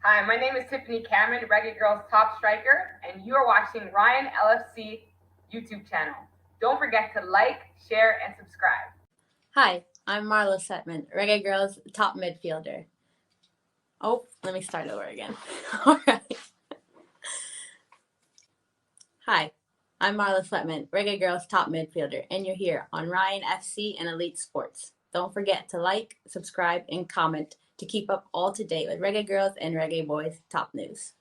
Hi, my name is Tiffany Cameron, Reggae Girls top striker, and you are watching Ryan LFC YouTube channel. Don't forget to like, share, and subscribe. Hi, I'm Marla Setman, Reggae Girls top midfielder. Oh, let me start over again. All right. Hi, I'm Marla Setman, Reggae Girls top midfielder, and you're here on Ryan FC and Elite Sports. Don't forget to like, subscribe, and comment to keep up all to date with Reggae Girls and Reggae Boys top news.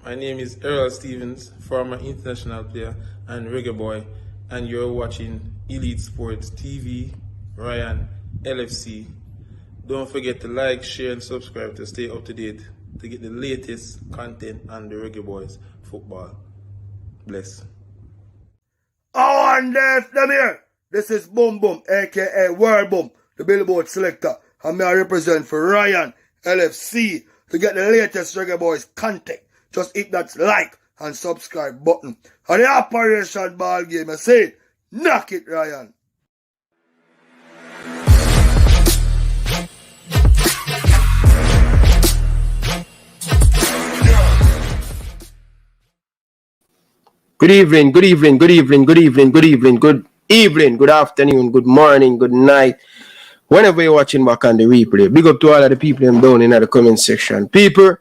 My name is Errol Stevens, former international player and reggae boy, and you're watching Elite Sports TV, Ryan LFC. Don't forget to like, share, and subscribe to stay up to date to get the latest content on the Reggae Boys football. Bless. Oh, and there's them here. This is Boom Boom, aka World Boom, the Billboard selector, and I represent for Ryan LFC to get the latest Reggae Boys content. Just hit that like and subscribe button. And the Operation Ball Game, I say, knock it, Ryan. Good evening, good evening, good evening, good evening, good evening, good evening, good afternoon, good morning, good night. Whenever you're watching back on the replay, big up to all of the people them down in the comment section. People,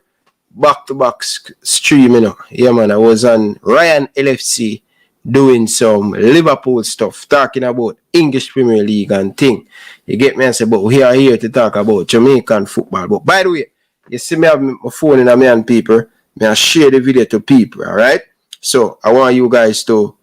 back to back stream, you know. Yeah, man, I was on Ryan LFC doing some Liverpool stuff, talking about English Premier League and thing. You get me and say, but we are here to talk about Jamaican football. But by the way, you see me have my phone in my hand, people. I share the video to people, all right? So I want you guys to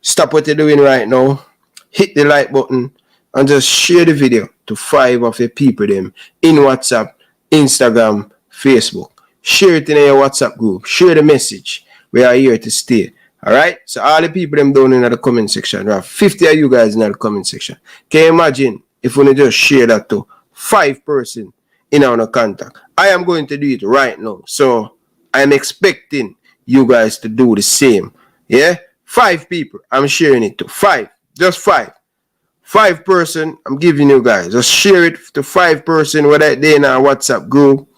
stop what you're doing right now, hit the like button, and just share the video to 5 of your people them in WhatsApp, Instagram, Facebook. Share it in your WhatsApp group. Share the message. We are here to stay. Alright? So all the people them down in the comment section. There are 50 of you guys in the comment section. Can you imagine if we just share that to 5 person in our contact? I am going to do it right now. So I'm expecting you guys to do the same. Yeah? 5 people. I'm sharing it to 5. Just 5. 5 person. I'm giving you guys. Just share it to 5 person whether they in our WhatsApp group.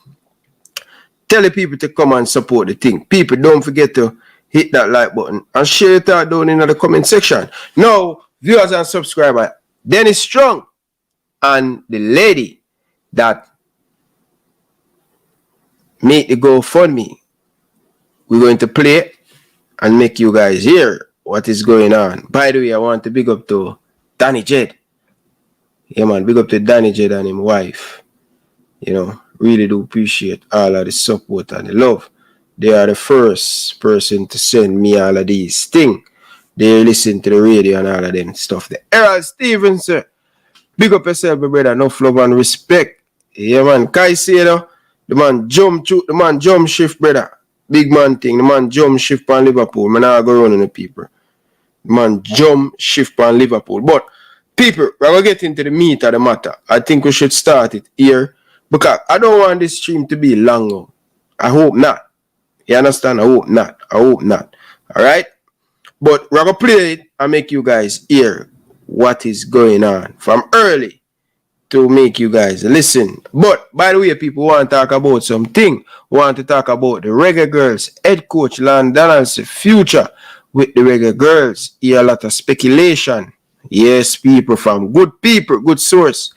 Tell the people to come and support the thing. People, don't forget to hit that like button and share it out down in the comment section. Now, viewers and subscribers, Dennis Strong and the lady that made the GoFundMe, we're going to play and make you guys hear what is going on. By the way, I want to big up to Danny Jed. Yeah, man, big up to Danny Jed and his wife. You know, really do appreciate all of the support and the love. They are the first person to send me all of these things. They listen to the radio and all of them stuff. The Errol Stevens, sir. Big up yourself, my brother. Enough love and respect. Yeah, man. Kai say, the man jump shift, brother. Big man thing. The man jump shift on Liverpool. Man, I go running the people. The man jump shift on Liverpool. But, people, we're going to get into the meat of the matter. I think we should start it here. Because I don't want this stream to be long. I hope not. You understand? I hope not. I hope not. Alright? But we're going to play it and make you guys hear what is going on from early to make you guys listen. But, by the way, people want to talk about something. Want to talk about the Reggae Girls head coach Lorne Donaldson's future with the Reggae Girls. Hear a lot of speculation. Yes, people from good source,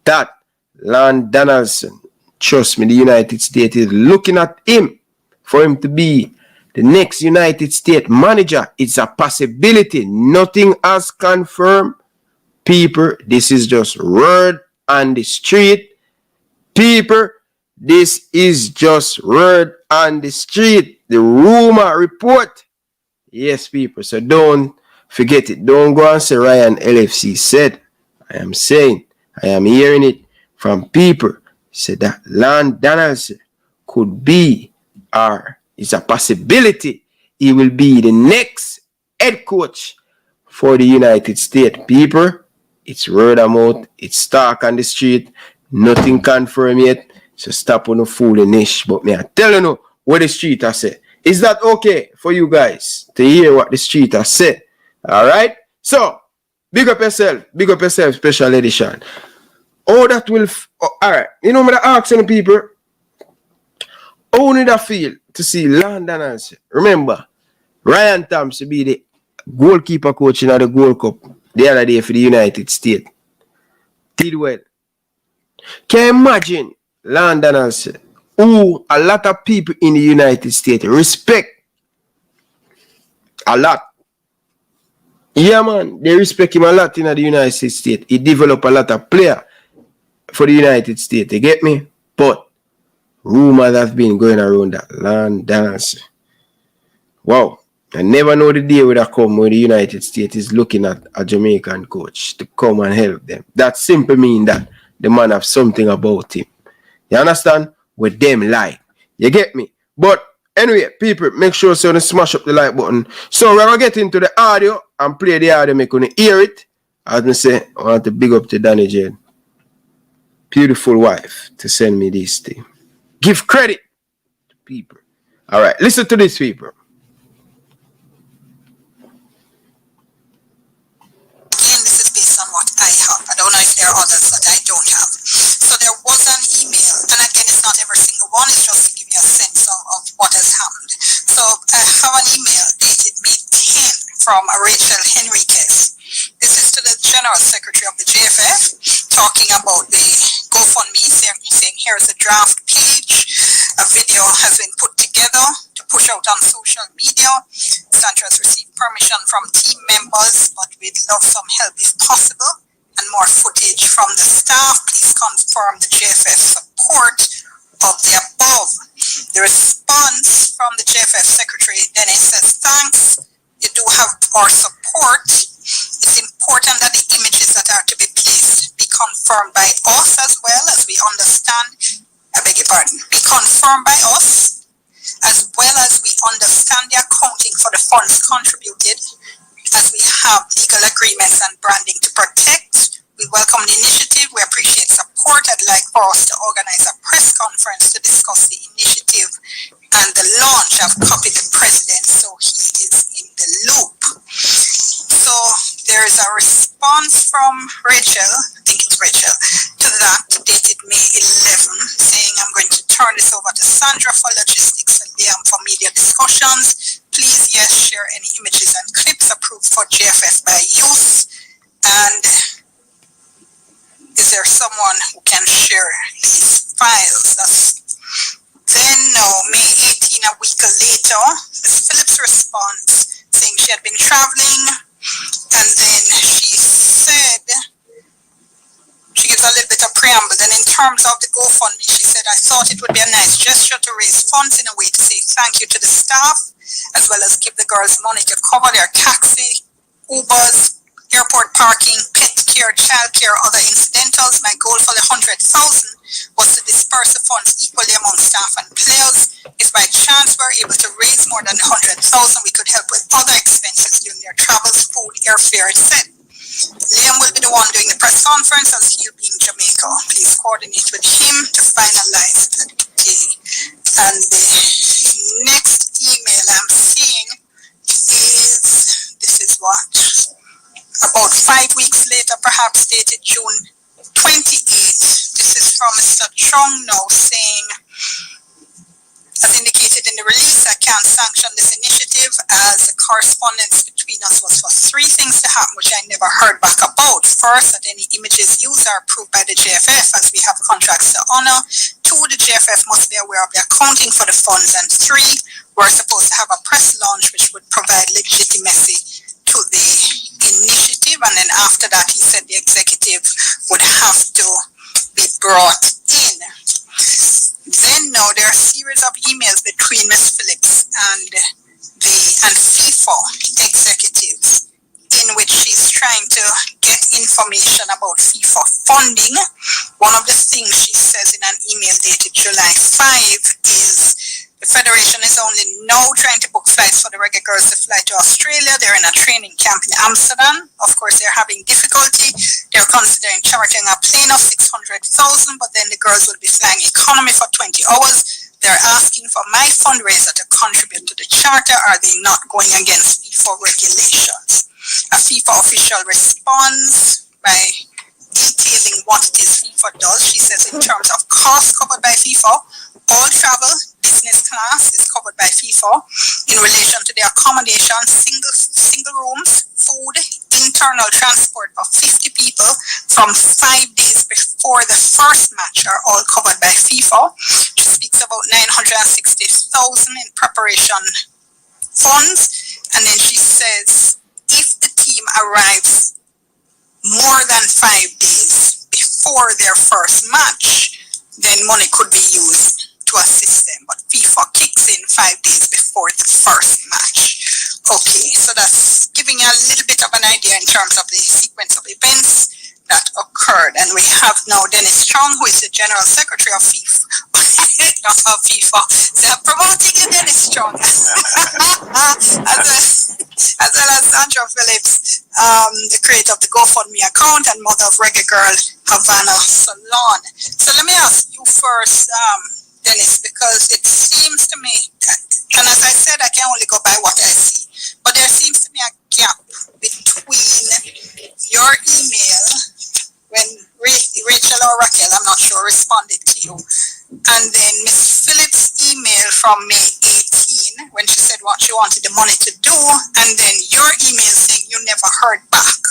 that Lorne Donaldson, trust me, the United States is looking at him for him to be the next United States manager. It's a possibility. Nothing has confirmed. People, this is just word on the street. People, this is just word on the street. The rumor report. Yes, people. So don't forget it. Don't go and say Ryan LFC said. I am saying, I am hearing it from people. Say that Lorne Donaldson could be, or it's a possibility, he will be the next head coach for the United States. People, it's word of mouth, it's talk on the street, nothing confirmed yet, so stop on the foolishness. But me, I tell you what the street has said. Is that okay for you guys to hear what the street has said? Alright? So, big up yourself, special edition. How that will, alright, you know, I'm asking people, how did I feel to see Lorne Donaldson? Remember, Ryan Thompson be the goalkeeper coach in the Gold Cup the other day for the United States. Did well. Can you imagine Lorne Donaldson, who a lot of people in the United States respect a lot? Yeah, man, they respect him a lot in the United States. He developed a lot of players for the United States. You get me? But rumors have been going around that Lorne Donaldson. Wow. I never know the day when I come when the United States is looking at a Jamaican coach to come and help them. That simply means that the man have something about him. You understand? With them like. You get me? But anyway, people, make sure you smash up the like button. So we're going to get into the audio and play the audio. Make you hear it. As I say, I want to big up to Danny Jane. Beautiful wife to send me this thing. Give credit to people. All right, listen to this, people. Again, this is based on what I have. I don't know if there are others that I don't have. So there was an email, and again, it's not every single one, it's just to give you a sense of what has happened. So I have an email dated May 10 from Rachel Henriquez. This is to the General Secretary of the JFF, talking about the GoFundMe, saying here's a draft page. A video has been put together to push out on social media. Sandra has received permission from team members, but we'd love some help if possible and more footage from the staff. Please confirm the JFF support of the above. The response from the JFF Secretary then it says, thanks, you do have our support. It's important that the images that are to be placed be confirmed by us as well as we understand, I beg your pardon, be confirmed by us as well as we understand the accounting for the funds contributed, as we have legal agreements and branding to protect. We welcome the initiative. We appreciate support. I'd like for us to organize a press conference to discuss the initiative and the launch. I've copied the president, so he is in the loop. So there is a response from Rachel, I think it's Rachel, to that dated May 11, saying I'm going to turn this over to Sandra for logistics and Liam for media discussions. Please, yes, share any images and clips approved for JFF by use. And is there someone who can share these files? Then, May 18, a week later, Ms. Phillips' response saying she had been traveling, and then she said, she gives a little bit of preamble. Then in terms of the GoFundMe, she said, I thought it would be a nice gesture to raise funds in a way to say thank you to the staff, as well as give the girls money to cover their taxi, Ubers, airport parking, pet care, childcare, other incidentals. My goal for the 100,000 was to disperse the funds equally among staff and players. If by chance we're able to raise more than the 100,000, we could help with other expenses during their travels, food, airfare, etc. Liam will be the one doing the press conference as he'll be in Jamaica. Please coordinate with him to finalize the day. And the next email I'm seeing is, this is what, about 5 weeks later, perhaps dated June 28. This is from Mr. Chung now saying, as indicated in the release, I can't sanction this initiative as the correspondence between us was for 3 things to happen, which I never heard back about. First, that any images used are approved by the JFF as we have contracts to honor. 2, the JFF must be aware of the accounting for the funds. And 3, we're supposed to have a press launch which would provide legitimacy to the initiative. And then after that, he said the executive would have to be brought in. Then now there are a series of emails between Ms. Phillips and FIFA executives in which she's trying to get information about FIFA funding. One of the things she says in an email dated July 5 is the Federation is only now trying to book flights for the Reggae Girls to fly to Australia. They're in a training camp in Amsterdam. Of course, they're having difficulty. They're considering chartering a plane of 600,000, but then the girls will be flying economy for 20 hours. They're asking for my fundraiser to contribute to the charter. Are they not going against FIFA regulations? A FIFA official responds by detailing what it is FIFA does. She says in terms of cost covered by FIFA, all travel, business class is covered by FIFA in relation to the accommodation, single rooms, food, internal transport of 50 people from 5 days before the first match are all covered by FIFA. She speaks about 960,000 in preparation funds, and then she says if the team arrives more than 5 days before their first match, then money could be used to assist them, but FIFA kicks in 5 days before the first match. Okay, so that's giving you a little bit of an idea in terms of the sequence of events that occurred. And we have now Dennis Strong, who is the General Secretary of FIFA. Not of FIFA. They're promoting you, Dennis Strong. as well as Sandra Phillips, the creator of the GoFundMe account and mother of Reggae Girl, Havana Salon. So let me ask you first, Dennis, because it seems to me that, and as I said, I can only go by what I see, but there seems to be a gap between your email when Rachel or Raquel, I'm not sure, responded to you, and then Miss Phillips' email from May 18 when she said what she wanted the money to do, and then your email saying you never heard back.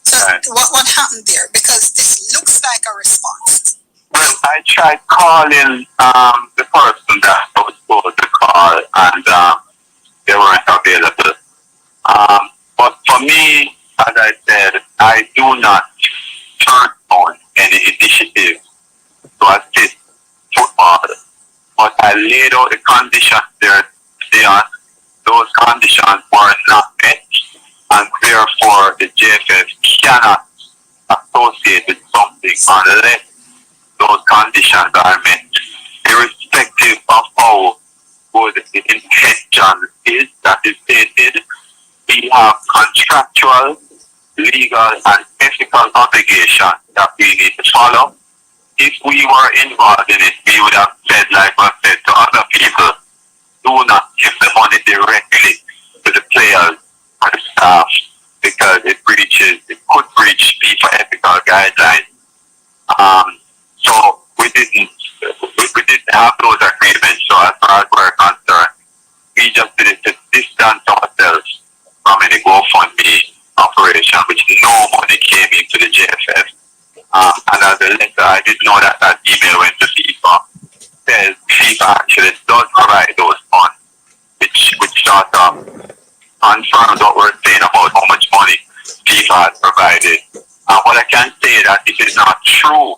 So what happened there? Because this looks like a response. Well, I tried calling the person that I was supposed to call, and they weren't available. But for me, as I said, I do not turn on any initiative to assist football. But I laid out the conditions there. Those conditions were not met, and therefore the JFF cannot associate with something unless those conditions are met, irrespective of how good the intention is that is stated. We have contractual, legal, and ethical obligations that we need to follow. If we were involved in it, we would have said, like I said to other people, do not give the money directly to the players and the staff because it could breach FIFA ethical guidelines. So we didn't have those agreements. So as far as we're concerned, we just did it to distance ourselves from any GoFundMe operation, which no money came into the JFF. And as a letter, I didn't know that email went to FIFA. Says FIFA actually does provide those funds, which sort of confirms what we're saying about how much money FIFA has provided. And what I can say that it is not true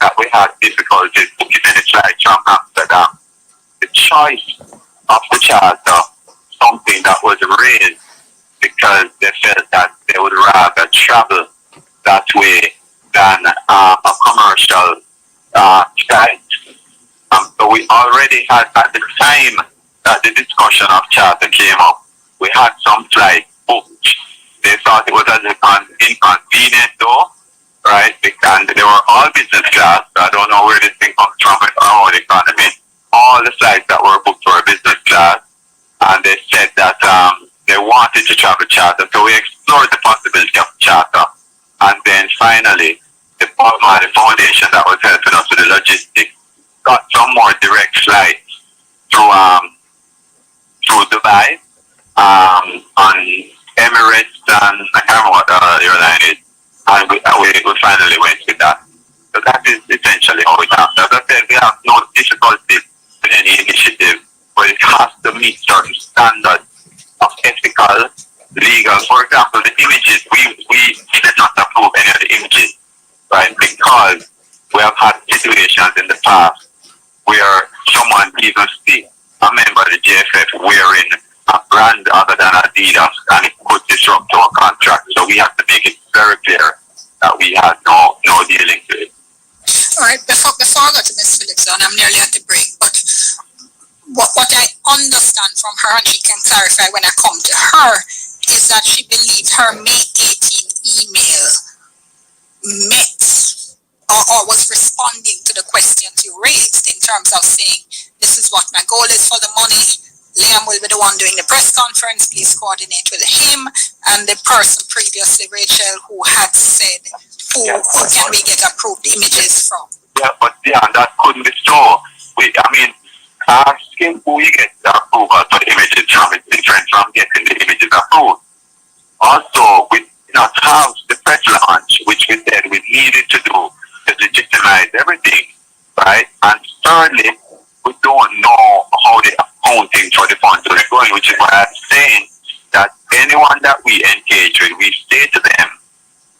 that we had difficulties booking any flights from Amsterdam. The choice of the charter, something that was raised because they felt that they would rather travel that way than a commercial flight. So we already had, at the time that the discussion of charter came up, we had some flights booked. They thought it was an inconvenient though, right? And they were all business class. So I don't know where this thing comes from with our own economy. All the flights that were booked were business class, and they said that they wanted to travel charter. So we explored the possibility of charter, and then finally, the foundation that was helping us with the logistics got some more direct flights through Dubai, on Emirates, and I can't remember what the airline is. And we finally went with that. So that is essentially how it happened. As I said, we have no difficulty with any initiative, but it has to meet certain standards of ethical, legal. For example, the images, we did not approve any of the images, right? Because we have had situations in the past where someone even see a member of the JFF wearing a brand other than Adidas, and it could disrupt our contract. So we have to make it very clear that we had no dealing with it. All right, before I go to Ms. Phillips, and I'm nearly at the break, but what I understand from her, and she can clarify when I come to her, is that she believes her May 18 email met or was responding to the questions you raised in terms of saying, this is what my goal is for the money. Liam will be the one doing the press conference. Please coordinate with him. And the person previously, Rachel, who had said who can we get approved images from? Yeah, but that couldn't be so. Asking who you get the approval for the images from is different from getting the images approved. Also, we did not have the press launch, which we said we needed to do to legitimize everything, right? And thirdly, we don't know how the accounting for the funds are going, which is why I'm saying that anyone that we engage with, we say to them,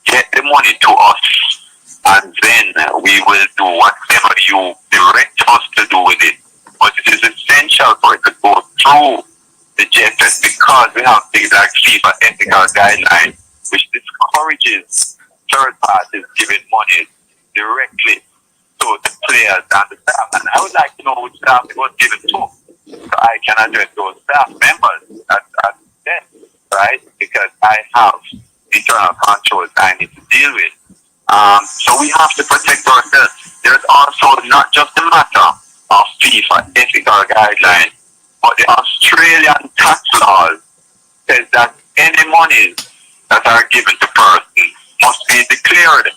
get the money to us, and then we will do whatever you direct us to do with it. But it is essential for it to go through the JFF because we have things like FIFA ethical guidelines, which discourages third parties giving money directly to the players and the staff. And I would like to know which staff it was given to, so I can address those staff members at them, right? Because I have internal controls I need to deal with. So we have to protect ourselves. There's also not just a matter of FIFA ethical guidelines, but the Australian tax laws says that any monies that are given to persons must be declared.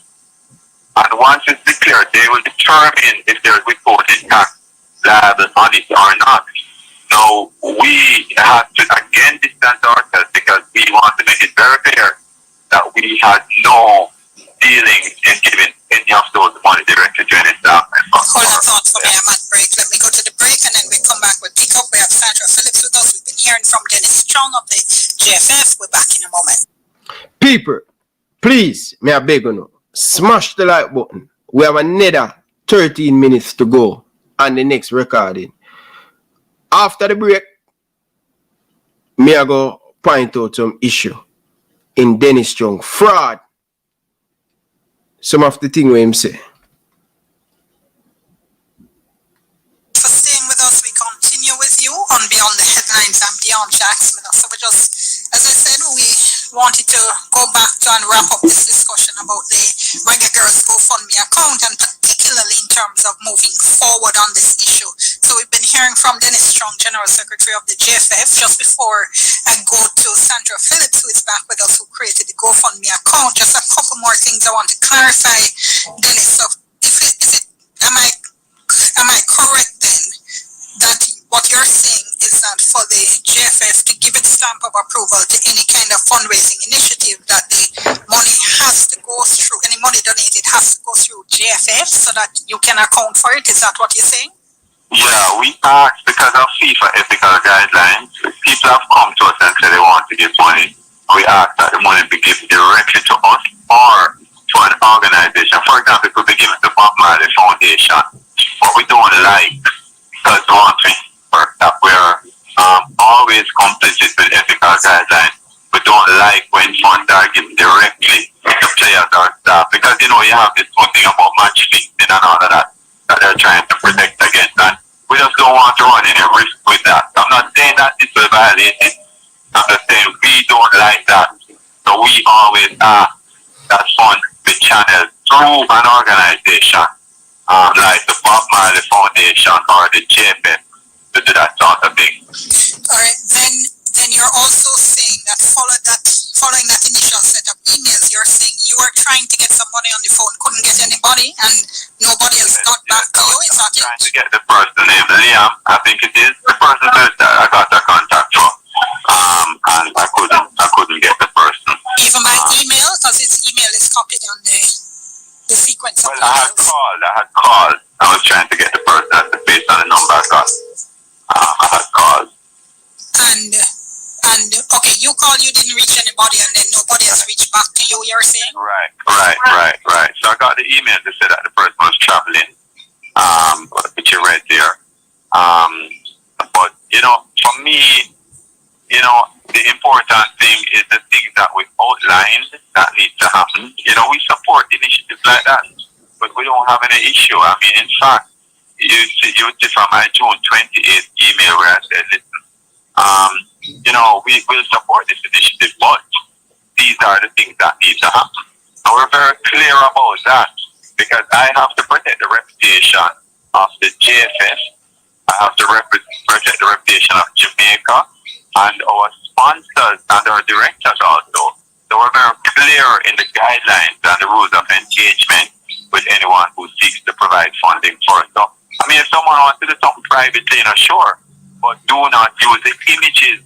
And once it's declared, they will determine if there's withholding tax liable on it or not. Now, we have to again distance ourselves because we want to make it very clear that we had no dealings in giving any of those money directly to any staff member. Hold on thought for me, I'm at break. Let me go to the break and then we come back. We'll pick up. We have Sandra Phillips with us. We've been hearing from Dennis Strong of the JFF. We're back in a moment. People, please, may I beg you, smash the like button. We have another 13 minutes to go on the next recording. After the break, me I go point out some issue in Dennis Strong fraud. Some of the thing we him say. For staying with us, we continue with you on Beyond the Headlines. I'm Dion Jackson. So we just, as I said, we wanted to go back to and wrap up this discussion about the Reggae Girls GoFundMe account and particularly in terms of moving forward on this issue. So we've been hearing from Dennis Strong, General Secretary of the JFF. Just before I go to Sandra Phillips, who is back with us, who created the GoFundMe account, just a couple more things I want to clarify. Dennis, so am I correct then that what you're saying is that for the JFF to give its stamp of approval to any kind of fundraising initiative, that the money has to go through, any money donated has to go through JFF so that you can account for it? Is that what you're saying? Yeah, we asked because of FIFA ethical guidelines. People have come to us and said they want to give money. We asked that the money be given directly to us or to an organization. For example, it could be given to Bob Marley Foundation. What we don't like, because one thing that we're always complicit with ethical guidelines. We don't like when funds are given directly to players or staff because you have this one thing about match fixing and all of that they're trying to protect against, and we just don't want to run any risk with that. I'm not saying that this will violate it. I'm just saying we don't like that. So we always ask that fund be channeled through an organization like the Bob Marley Foundation or the JFF to do that sort of thing. All right, then you're also saying that following that initial set of emails, you're saying you were trying to get somebody on the phone, couldn't get anybody, and nobody else got back to you. Is that it? Trying to get the person named Liam, I think it is. The person says that I got a contact from, and I couldn't get the person. Even my email, because his email is copied on the sequence of emails. I had called. I was trying to get the person based on the number I got. I had called. And okay, you called, you didn't reach anybody, and then nobody has reached back to you, you're saying? Right. So I got the email to say that the person was traveling, which you read there. But, for me, the important thing is the things that we've outlined that need to happen. We support initiatives like that, but we don't have any issue. I mean, in fact, you see from my June 28th email where I said, listen, we will support this initiative, but these are the things that need to happen. And we're very clear about that because I have to protect the reputation of the JFF. I have to protect the reputation of Jamaica and our sponsors and our directors also. So we're very clear in the guidelines and the rules of engagement with anyone who seeks to provide funding for us. So, I mean, if someone wants to do something privately, sure, but do not use the images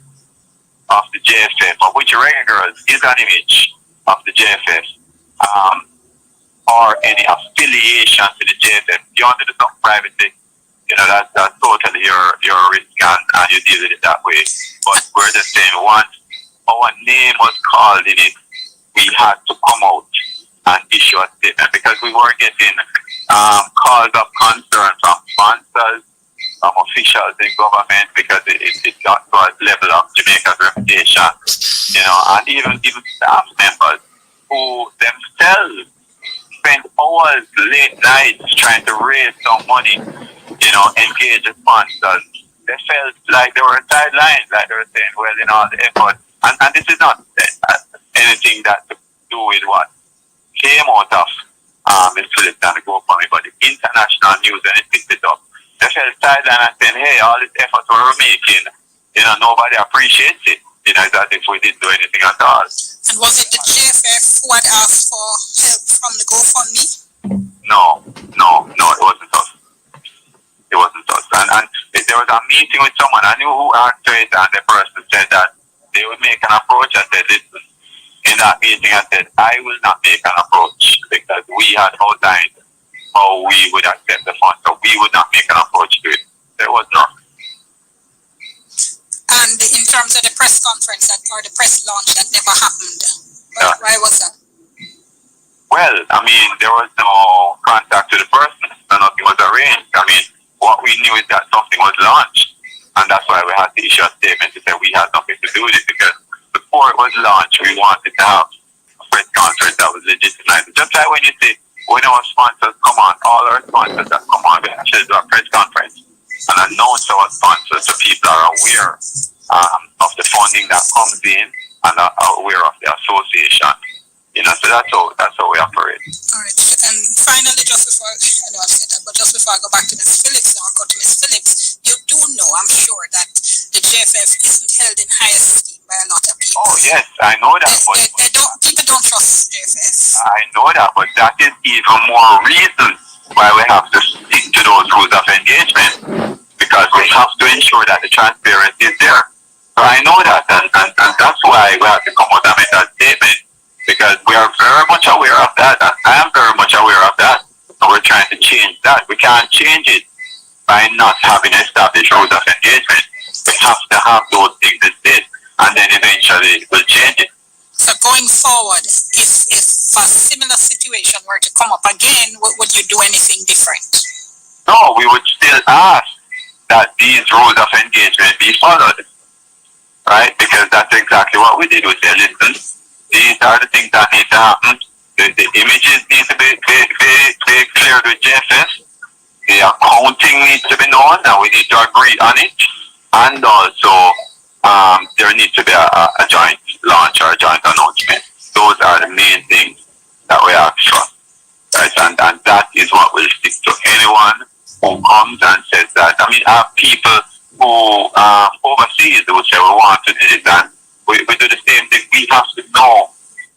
of the JFF, of which Reggae Girls is an image of the JFF, or any affiliation to the JFF. If you want to do something privately, that's totally your risk, and you deal with it that way. But we're just saying, once our name was called in it, we had to come out and issue a statement, because we were getting calls of concern from sponsors, from officials in government, because it got to a level of Jamaica's reputation, and even staff members who themselves spent hours, late nights trying to raise some money, engage the sponsors. They felt like they were sidelined, like they were saying, well, the effort. And this is not anything that to do with what came out of Ms. Phillips and the GoFundMe, but the international news, and it picked it up. They felt sidelined and saying, hey, all this effort we're making, nobody appreciates it. It's as if we didn't do anything at all. And was it the JFF who had asked for help from the GoFundMe? No, it wasn't us. It wasn't us. And there was a meeting with someone. I knew who asked for it, and the person said that they would make an approach. I said, listen, in that meeting, I said, I will not make an approach, because we had outlined how we would accept the funds, so we would not make an approach to it. There was none. And in terms of the press conference or the press launch, that never happened. Why was that? Well, I mean, there was no contact to the person, and nothing was arranged. I mean, what we knew is that something was launched, and that's why we had to issue a statement to say we had nothing to do with it, because before it was launched, we wanted to have a press conference that was legitimized. Just like when you say, when our sponsors come on, all our sponsors that come on, we actually do a press conference and announce our sponsors so people are aware of the funding that comes in and are aware of the association. So that's how we operate. All right. And finally, just before I know I said that, but just before I go back to Ms. Phillips now, go to Ms. Phillips, you do know, I'm sure, that the JFF isn't held in high esteem by a lot of people. Oh yes, I know that. People don't trust JFF. I know that, but that is even more reason why we have to stick to those rules of engagement, because we have to ensure that the transparency is there. So I know that, and that's why we have to come out and make that statement, because we are very much aware of that, and I am very much aware of that, and we're trying to change that. We can't change it by not having established rules of engagement. We have to have those things instead, and then eventually we'll change it. So going forward, if a similar situation were to come up again, would you do anything different? No, we would still ask that these rules of engagement be followed, right? Because that's exactly what we did. We said, listen, these are the things that need to happen. The images need to be cleared with JFF. The accounting needs to be known, and we need to agree on it. And also, there needs to be a joint launch or a joint announcement. Those are the main things that we ask for. Right? And that is what will stick to anyone who comes and says that. I mean, I have people who overseas who say we want to do this, and we do the same thing. We have to know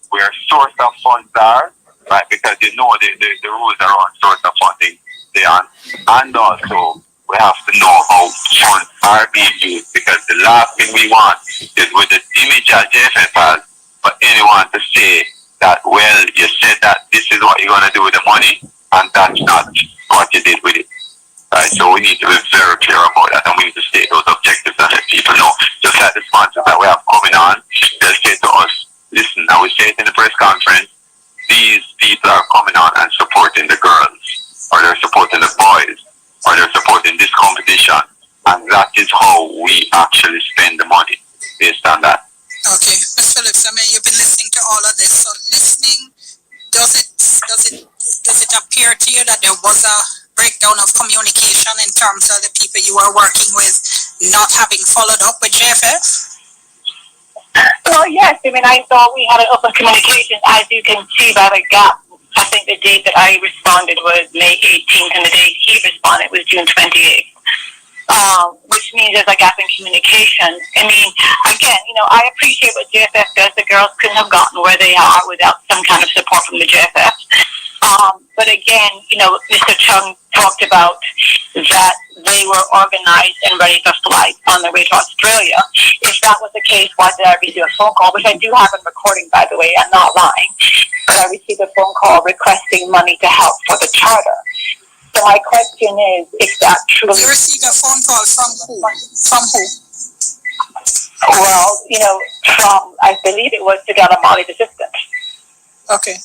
where source of funds are, right? Because the rules around source of funding, they are. And also, we have to know how funds are being used, because the last thing we want is with the image that JFF has, for anyone to say that, well, you said that this is what you're going to do with the money, and that's not what you did with it. Right? So we need to be very clear about that, and we need to state those objectives and let people know. Just like the sponsors that we have coming on, they'll say to us, listen, now we say it in the press conference, these people are coming on and supporting the girls, or they're supporting the boys, or they're supporting this competition, and that is how we actually spend the money, based on that. Okay, Ms. Phillips, I mean, you've been listening to all of this. So listening, does it appear to you that there was a breakdown of communication in terms of the people you are working with not having followed up with JFF? Well, yes. I mean, I thought we had an open communication, as you can see by the gap. I think the date that I responded was May 18th, and the date he responded was June 28th, which which means there's a gap in communication. I mean, again, I appreciate what JFF does. The girls couldn't have gotten where they are without some kind of support from the JFF. But again, Mr. Chung talked about that they were organized and ready for flight on their way to Australia. If that was the case, why did I receive a phone call, which I do have in recording, by the way, I'm not lying, but I received a phone call requesting money to help for the charter. So my question is that truly... You received a phone call from who? From who? Well, from, I believe it was Sagala Mali's assistant. Okay.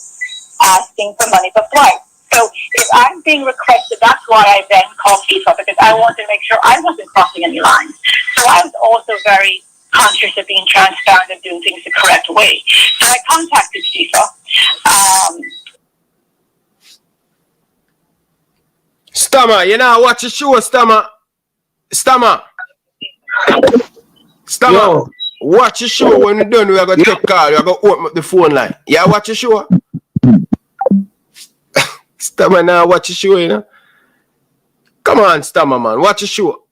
Asking for money for flight. So if I'm being requested, that's why I then called FIFA, because I wanted to make sure I wasn't crossing any lines. So I was also very conscious of being transparent and doing things the correct way. So I contacted FIFA. Stammer, watch the show, Stammer. Stammer, Yo. watch the show. When we're done, we're going to take call. We're going to open up the phone line. Yeah, watch the show. Stammer, now watch the show, Come on, Stammer, man. Watch the show.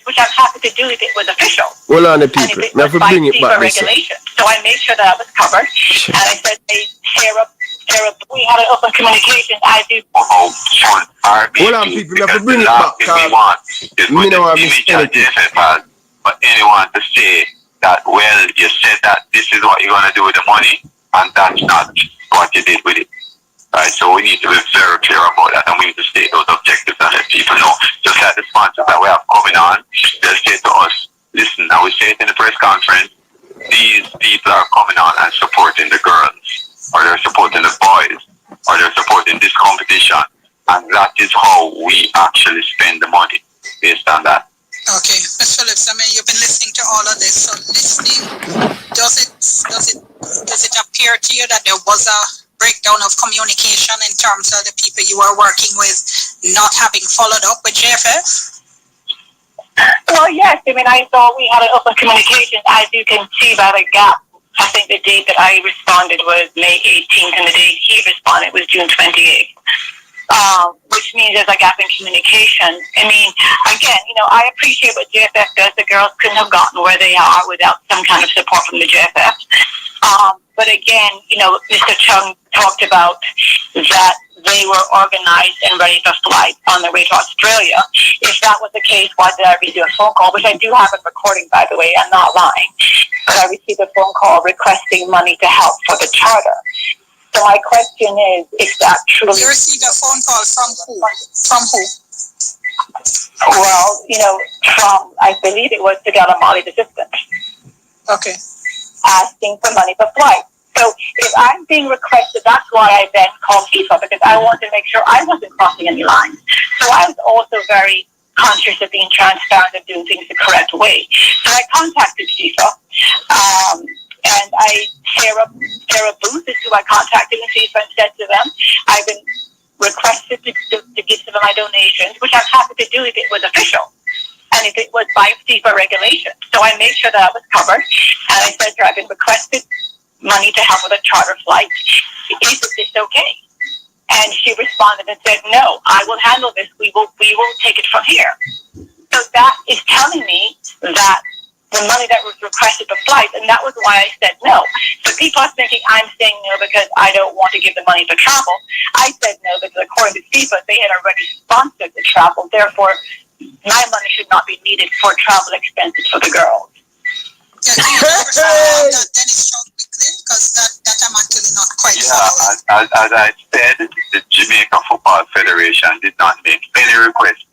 Which I'm happy to do if it was official. Hold on, the And people. if it Never was by bring it back. regulation. So I made sure that I was covered. And I said, hey, Sarah, we had an open communication. I do. Hold on, people. Never bring it back. Me know I'm JFF for anyone to say that, well, you said that this is what you're going to do with the money, and that's not what you did with it. Right, so we need to be very clear about that, and we need to state those objectives and let people know. Just like the sponsors that we have coming on, they'll say to us, listen, now we say it in the press conference, these people are coming on and supporting the girls, or they're supporting the boys, or they're supporting this competition, and that is how we actually spend the money, based on that. Okay, Ms. Phillips, I mean, you've been listening to all of this. So listening, does it appear to you that there was a breakdown of communication in terms of the people you are working with not having followed up with JFF? Well, yes. I mean, I thought we had an open communication. As you can see by the gap, I think the date that I responded was May 18th, and the date he responded was June 28th. Which means there's a gap in communication. I mean, again, I appreciate what JFF does. The girls couldn't have gotten where they are without some kind of support from the JFF. But again, Mr. Chung talked about that they were organized and ready for flight on their way to Australia. If that was the case, why did I receive a phone call, which I do have in recording, by the way, I'm not lying, but I received a phone call requesting money to help for the charter. So my question is that truly... You received a phone call from who? From who? Well, from, I believe it was Sagala Mali's assistant. Okay. Asking for money for flight. So if I'm being requested, that's why I then called FIFA, because I wanted to make sure I wasn't crossing any lines. So I was also very conscious of being transparent and doing things the correct way. So I contacted FIFA. And Sarah Booth is who I contacted in FIFA and said to them, I've been requested to give some of my donations, which I'm happy to do if it was official. And if it was by FIFA regulation. So I made sure that I was covered. And I said to her, I've been requested money to help with a charter flight. Is this okay? And she responded and said, no, I will handle this. We will take it from here. So that is telling me that the money that was requested for flights, and that was why I said no. So people are thinking I'm saying no because I don't want to give the money for travel. I said no because according to FIFA, they had already sponsored the travel. Therefore, my money should not be needed for travel expenses for the girls. Can you clarify that, Dennis Chung, quickly? Because that I'm actually not quite following. As I said, the Jamaica Football Federation did not make any request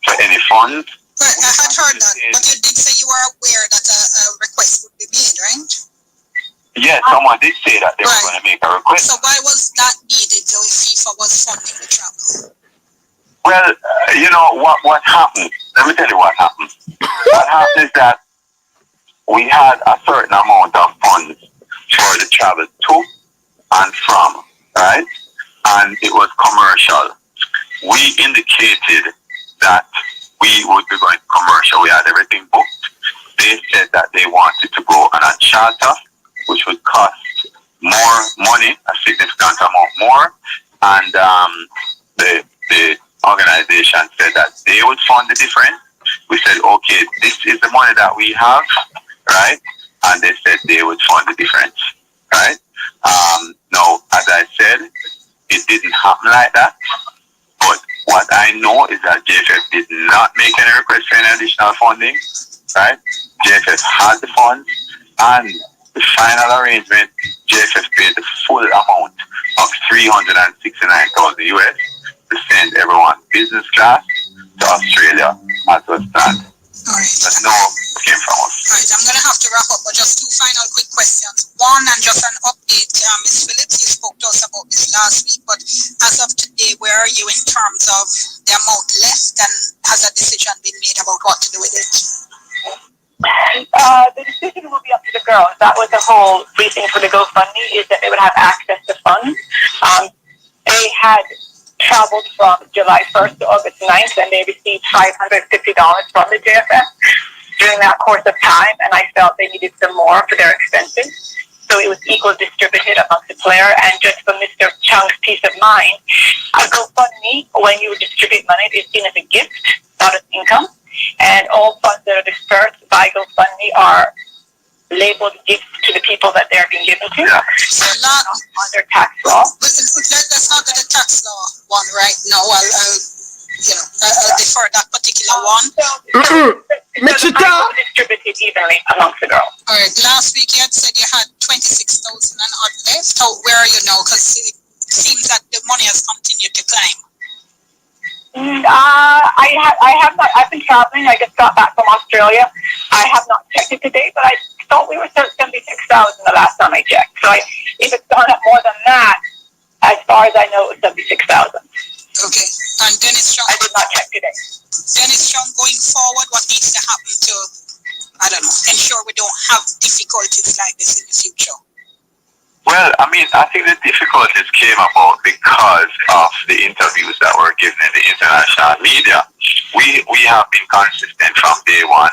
for any funds. Right, I had heard that, but you did say you were aware that a request would be made, right? Yes, someone did say that they were going to make a request. So why was that needed though if FIFA was funding the travel? Well, what happened? Let me tell you what happened. What happened is that we had a certain amount of funds for the travel to and from, right? And it was commercial. We indicated that we would be going commercial. We had everything booked. They said that they wanted to go on a charter, which more money, a significant amount more, and the organization said that they would fund the difference. We said, okay, this is the money that we have, right? And they said they would fund the difference, right? Now, as I said, it didn't happen like that. But what I know is that JFF did not make any request for any additional funding, right? JFF had the funds, and the final arrangement, JFF paid the full amount of $369,000 US to send everyone business class to Australia as was planned. All right. But no came from us. All right, I'm going to have to wrap up, but just two final quick questions. One, and just an update. Ms. Phillips, you spoke to us about this last week, but as of today, where are you in terms of the amount left, and has a decision been made about what to do with it? The decision will be up to the girls. That was the whole reason for the GoFundMe, is that they would have access to funds. They had traveled from July 1st to August 9th, and they received $550 from the JFF during that course of time, and I felt they needed some more for their expenses. So it was equal distributed amongst the player, and just for Mr. Chung's peace of mind, a GoFundMe, when you distribute money, is seen as a gift, not as income, and all funds that are dispersed by GoFundMe are labeled gifts to the people that they're being given to. So under tax law. But let's not get the tax law one right now. I'll defer that particular one. So the money was distributed evenly amongst the girls. All right. Last week you had said you had 26,000 and odd left. Where are you now? Because it seems that the money has continued to climb. I have not. I've been traveling. I just got back from Australia. I have not checked it today, but I thought we were 76,000 the last time I checked. So if it's gone up more than that, as far as I know, it was 76,000. Okay. And Dennis Strong. I did not check today. Dennis Strong, going forward, what needs to happen to, ensure we don't have difficulties like this in the future? Well, I think the difficulties came about because of the interviews that were given in the international media. We have been consistent from day one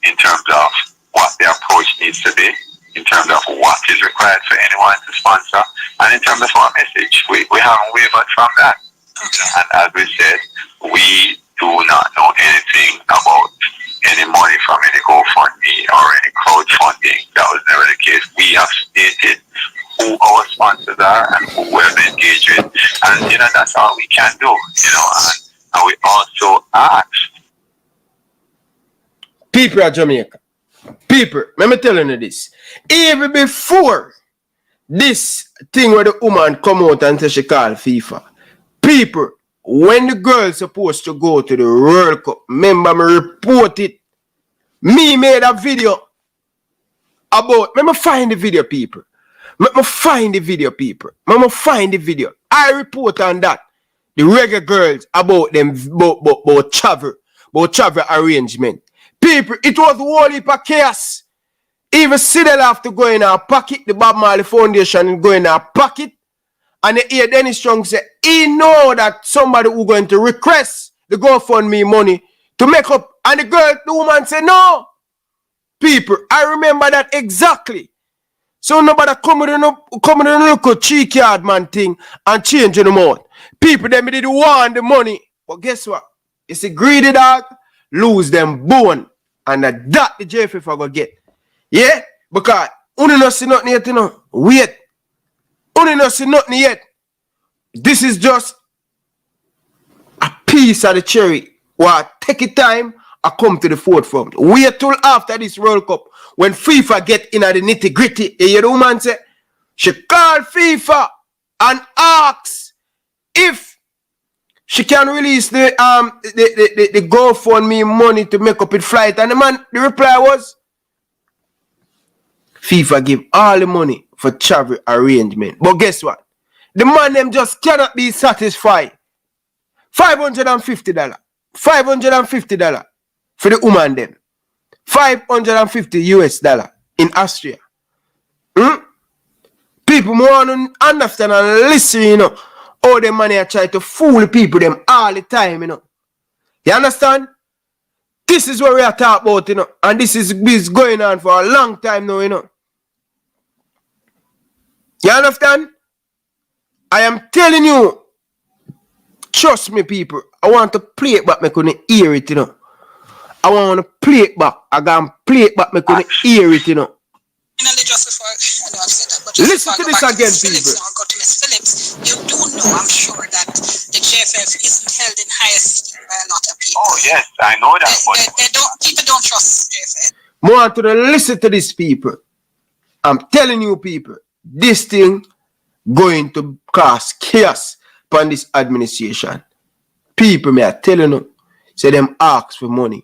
in terms of what the approach needs to be, in terms of what is required for anyone to sponsor, and in terms of our message. We haven't wavered from that. Okay. And as we said, we do not know anything about any money from any GoFundMe or any crowdfunding. That was never the case. We have stated who our sponsors are and who we're engaged with, and that's all we can do. And we also asked people of Jamaica. People, let me tell you this. Even before this thing where the woman come out and say she call FIFA, people, when the girls supposed to go to the World Cup, remember me report it. Me made a video about, let me find the video, people. Let me find the video, people. Let me find the video. I report on that. The Reggae Girls about them, about travel arrangement. People, it was a whole heap of chaos. Even Sidel have to go in our pocket, the Bob Marley Foundation and go in our pocket. And they hear Dennis Strong say, he know that somebody who going to request the GoFundMe money to make up. And the woman said, no. People, I remember that exactly. So nobody come with a local cheek yard man thing and change them out. People, them did want the money. But guess what? It's a greedy dog, lose them bone. And that the JFF are going to get. Yeah? Because only not see nothing yet, Wait. Only not see nothing yet. This is just a piece of the cherry. What take it time, I come to the forefront. Wait till after this World Cup. When FIFA get in at the nitty gritty, you hear the woman say, she called FIFA and asks if she can release the GoFundMe money to make up its flight. And the reply was, FIFA give all the money for travel arrangement. But guess what? The man them just cannot be satisfied. $550. $550 for the woman them. $550 US in Austria. People want to understand and listen, all the money I try to fool people them all the time, You understand? This is what we are talking about, And this is going on for a long time now, You understand? I am telling you, trust me, people. I want to play it back, me couldn't hear it, you know. I want to play it back. I can play it back, me couldn't hear it, you know. Just before, I know I've said that, but listen to this again, people. Now, go to Miss Phillips. You do know, I'm sure, that the JFF isn't held in high esteem by a lot of people. Oh yes, I know that. People don't trust JFF. More to listen to these people. I'm telling you, people, this thing going to cause chaos upon this administration. People, me are telling you, say them ask for money.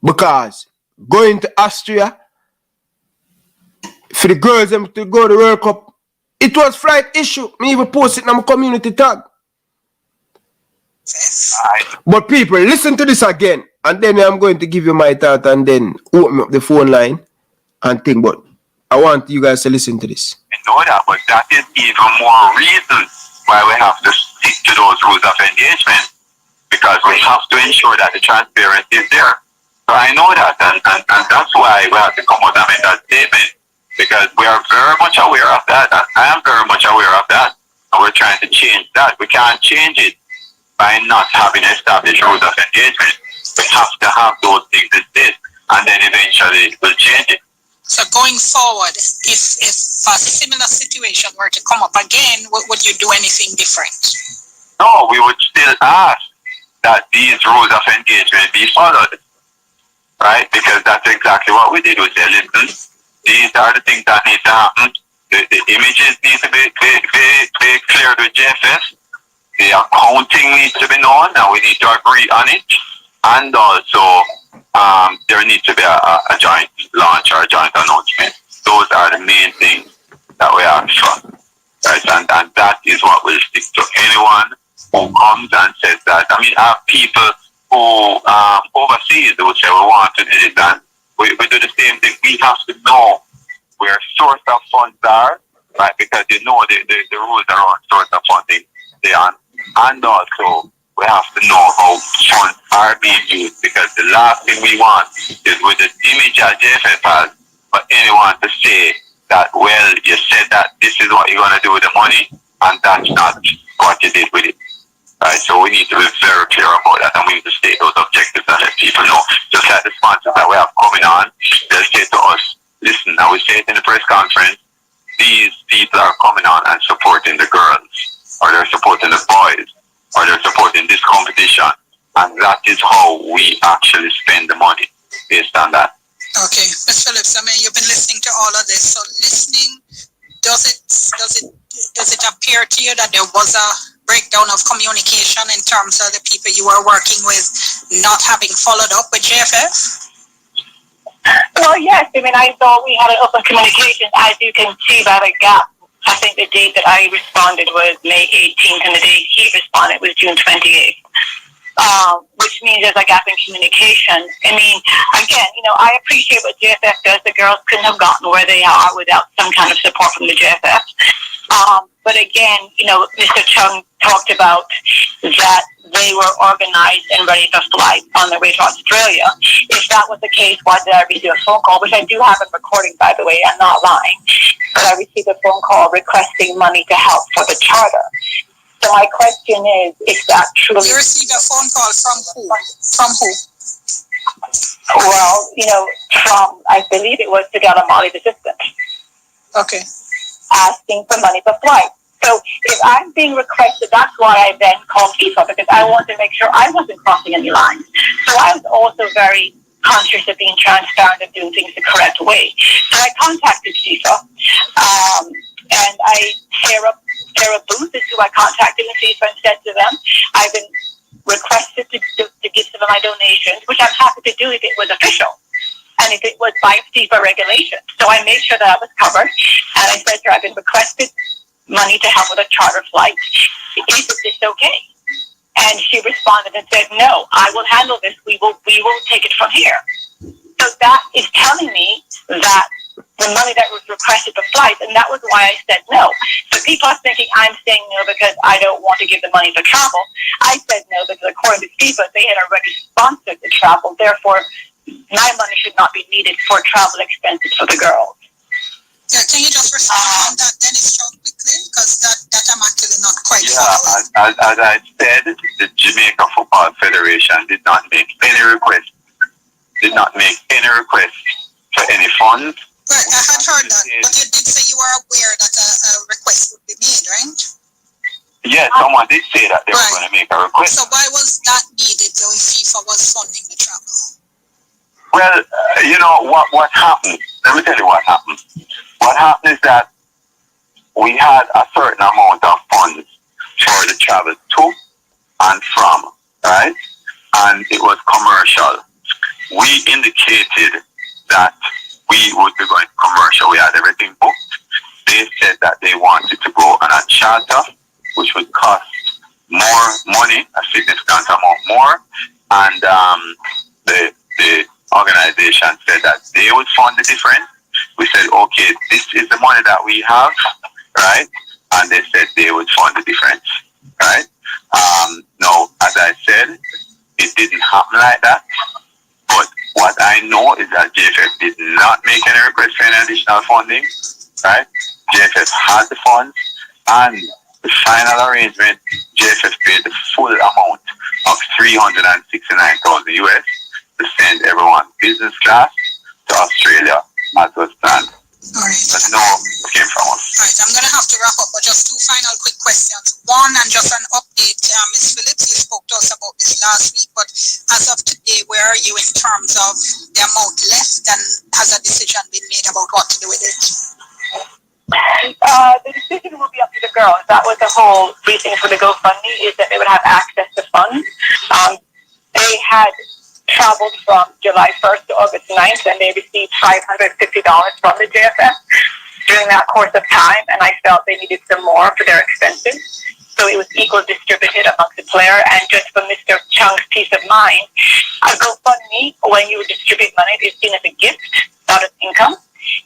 Because going to Austria, for the girls them to go to the World Cup, it was flight issue. Me even post it in my community tag. But people, listen to this again. And then I'm going to give you my thought and then open up the phone line and think. But I want you guys to listen to this. I know that, but that is even more reason why we have to stick to those rules of engagement. Because we have to ensure that the transparency is there. So I know that, and that's why we have to come out and make that statement. Because we are very much aware of that. And I am very much aware of that. And we're trying to change that. We can't change it by not having established rules of engagement. We have to have those things in place, and then eventually we'll change it. So going forward, if a similar situation were to come up again, would you do anything different? No, we would still ask that these rules of engagement be followed, right? Because that's exactly what we did. We said, listen, these are the things that need to happen. The images need to be cleared with JFF. The accounting needs to be known, and we need to agree on it. And also, there needs to be a joint launch or a joint announcement. Those are the main things that we ask for. Right? And that is what will stick to anyone who comes and says that. I mean, I have people who overseas who say we want to do this, and we do the same thing. We have to know where source of funds are, right? Because you know the rules around source of funding, they are. And also, we have to know how funds are being used, because the last thing we want is with the image that JFF has for anyone to say that, well, you said that this is what you're going to do with the money, and that's not what you did with it. Right? So we need to be very clear about that, and we need to state those objectives and let people know. Just like the sponsors that we have coming on, they'll say to us, listen, now we say it in the press conference, these people are coming on and supporting the girls, or they're supporting the boys, or they're supporting this competition, and that is how we actually spend the money, based on that. Okay, Ms. Phillips, I mean, you've been listening to all of this. So listening, does it appear to you that there was a breakdown of communication in terms of the people you were working with not having followed up with JFF? Well, yes. I mean, I thought we had an open communication, as you can see by the gap. I think the date that I responded was May 18th, and the date he responded was June 28th. Which means there's a gap in communication. I mean, again, I appreciate what JFF does. The girls couldn't have gotten where they are without some kind of support from the JFF. But again, Mr. Chung talked about that they were organized and ready to fly on their way to Australia. If that was the case, why did I receive a phone call, which I do have a recording, by the way, I'm not lying, but I received a phone call requesting money to help for the charter. So my question is that truly... You received a phone call from who? From who? Well, from, I believe it was Tagala Mali's assistant. Okay. Asking for money for flight. So if I'm being requested, that's why I then called FIFA, because I wanted to make sure I wasn't crossing any lines. So I was also very conscious of being transparent and doing things the correct way. So I contacted FIFA, and Sarah Booth is who I contacted in FIFA and said to them, I've been requested to give some of my donations, which I'm happy to do if it was official and if it was by FIFA regulations. So I made sure that I was covered, and I said to her, I've been requested money to help with a charter flight. Is this okay? And she responded and said, no, I will handle this. We will take it from here. So that is telling me that the money that was requested for flights, and that was why I said no. So people are thinking I'm saying no because I don't want to give the money for travel. I said no because according to FIFA, they had already sponsored the travel. Therefore, my money should not be needed for travel expenses for the girls. Yeah, can you just respond on that, Dennis, Strong, quickly? Because that I'm actually not quite following. As I said, the Jamaica Football Federation did not make any request for any funds. Right, I had heard that, but you did say you were aware that a request would be made, right? Yes, someone did say that they were going to make a request. So why was that needed though if FIFA was funding the travel? Well, you know what happened? Let me tell you what happened. What happened is that we had a certain amount of funds for the travel to and from, right? And it was commercial. We indicated that we would be going commercial. We had everything booked. They said that they wanted to go on a charter, which would cost more money, a significant amount more. And the organization said that they would fund the difference. We said, okay, this is the money that we have, right? And they said they would fund the difference, right? Now, as I said, it didn't happen like that. But what I know is that JFF did not make any request for any additional funding, right? JFF had the funds, and the final arrangement, JFF paid the full amount of $369,000 US to send everyone business class to Australia as was planned. All right. But no, it came from us. Right, I'm going to have to wrap up, but just two final quick questions. One, and just an update. Ms. Phillips, you spoke to us about this last week, but as of today, where are you in terms of the amount left, and has a decision been made about what to do with it? The decision will be up to the girls. That was the whole reason for the GoFundMe, is that they would have access to funds. They had traveled from July 1st to August 9th, and they received $550 from the JFF during that course of time, and I felt they needed some more for their expenses. So it was equal distributed amongst the player, and just for Mr. Chung's peace of mind, a GoFundMe, when you distribute money, is seen as a gift, not as income,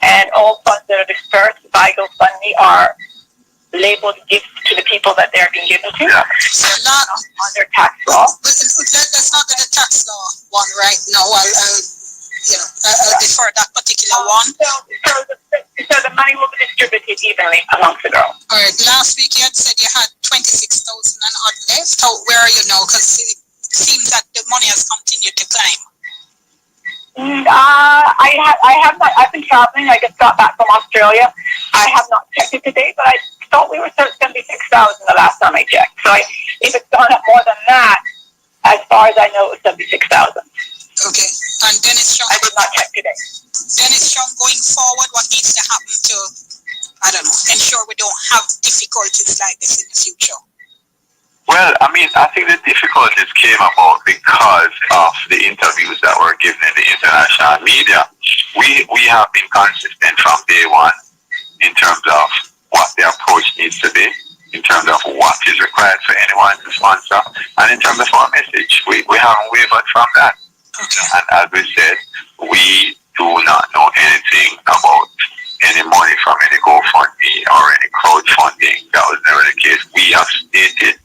and all funds that are dispersed by GoFundMe are labeled gifts to the people that they're being given to. Yeah. So not under tax law. Let's not do the tax law one right now. I'll defer that particular one. So the money will be distributed evenly amongst the girls. All right. Last week you had said you had 26,000 and odd left. Where are you now? Because it seems that the money has continued to climb. I have not. I've been traveling. I just got back from Australia. I have not checked it today, but I thought we were 76,000 the last time I checked. So if it's gone up more than that, as far as I know, it was 76,000. Okay. And Dennis Strong, I did not check today. Dennis Strong, going forward, what needs to happen to, ensure we don't have difficulties like this in the future? Well, I think the difficulties came about because of the interviews that were given in the international media. We have been consistent from day one in terms of what the approach needs to be, in terms of what is required for anyone to sponsor, and in terms of our message. We haven't wavered from that. Okay. And as we said, we do not know anything about any money from any GoFundMe or any crowdfunding. That was never the case. We have stated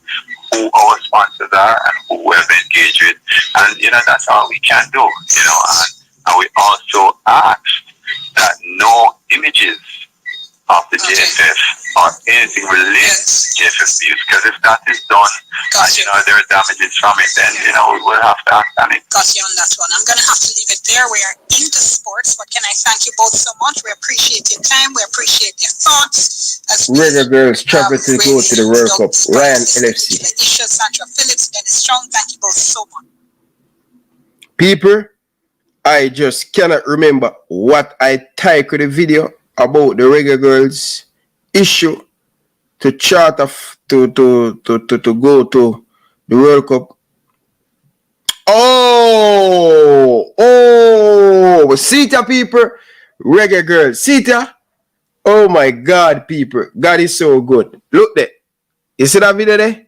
who our sponsors are and who we have engaged with, and that's all we can do. And we also asked that no images of the JFF or anything related to JFF views, because if that is done, and there are damages from it, then we will have to act on it. Got you on that one. I'm going to have to leave it there. We are into sports, but can I thank you both so much? We appreciate your time. We appreciate your thoughts. Reggae Girls travel to go to the World Cup. Ryan LFC. Sandra Phillips, Dennis Strong, thank you both so much. People, I just cannot remember what I titled the video about the Reggae Girls issue to charter to go to the World Cup. See ya, people. Reggae Girls, see ya. Oh my God, people. God is so good. Look there. You see that video there?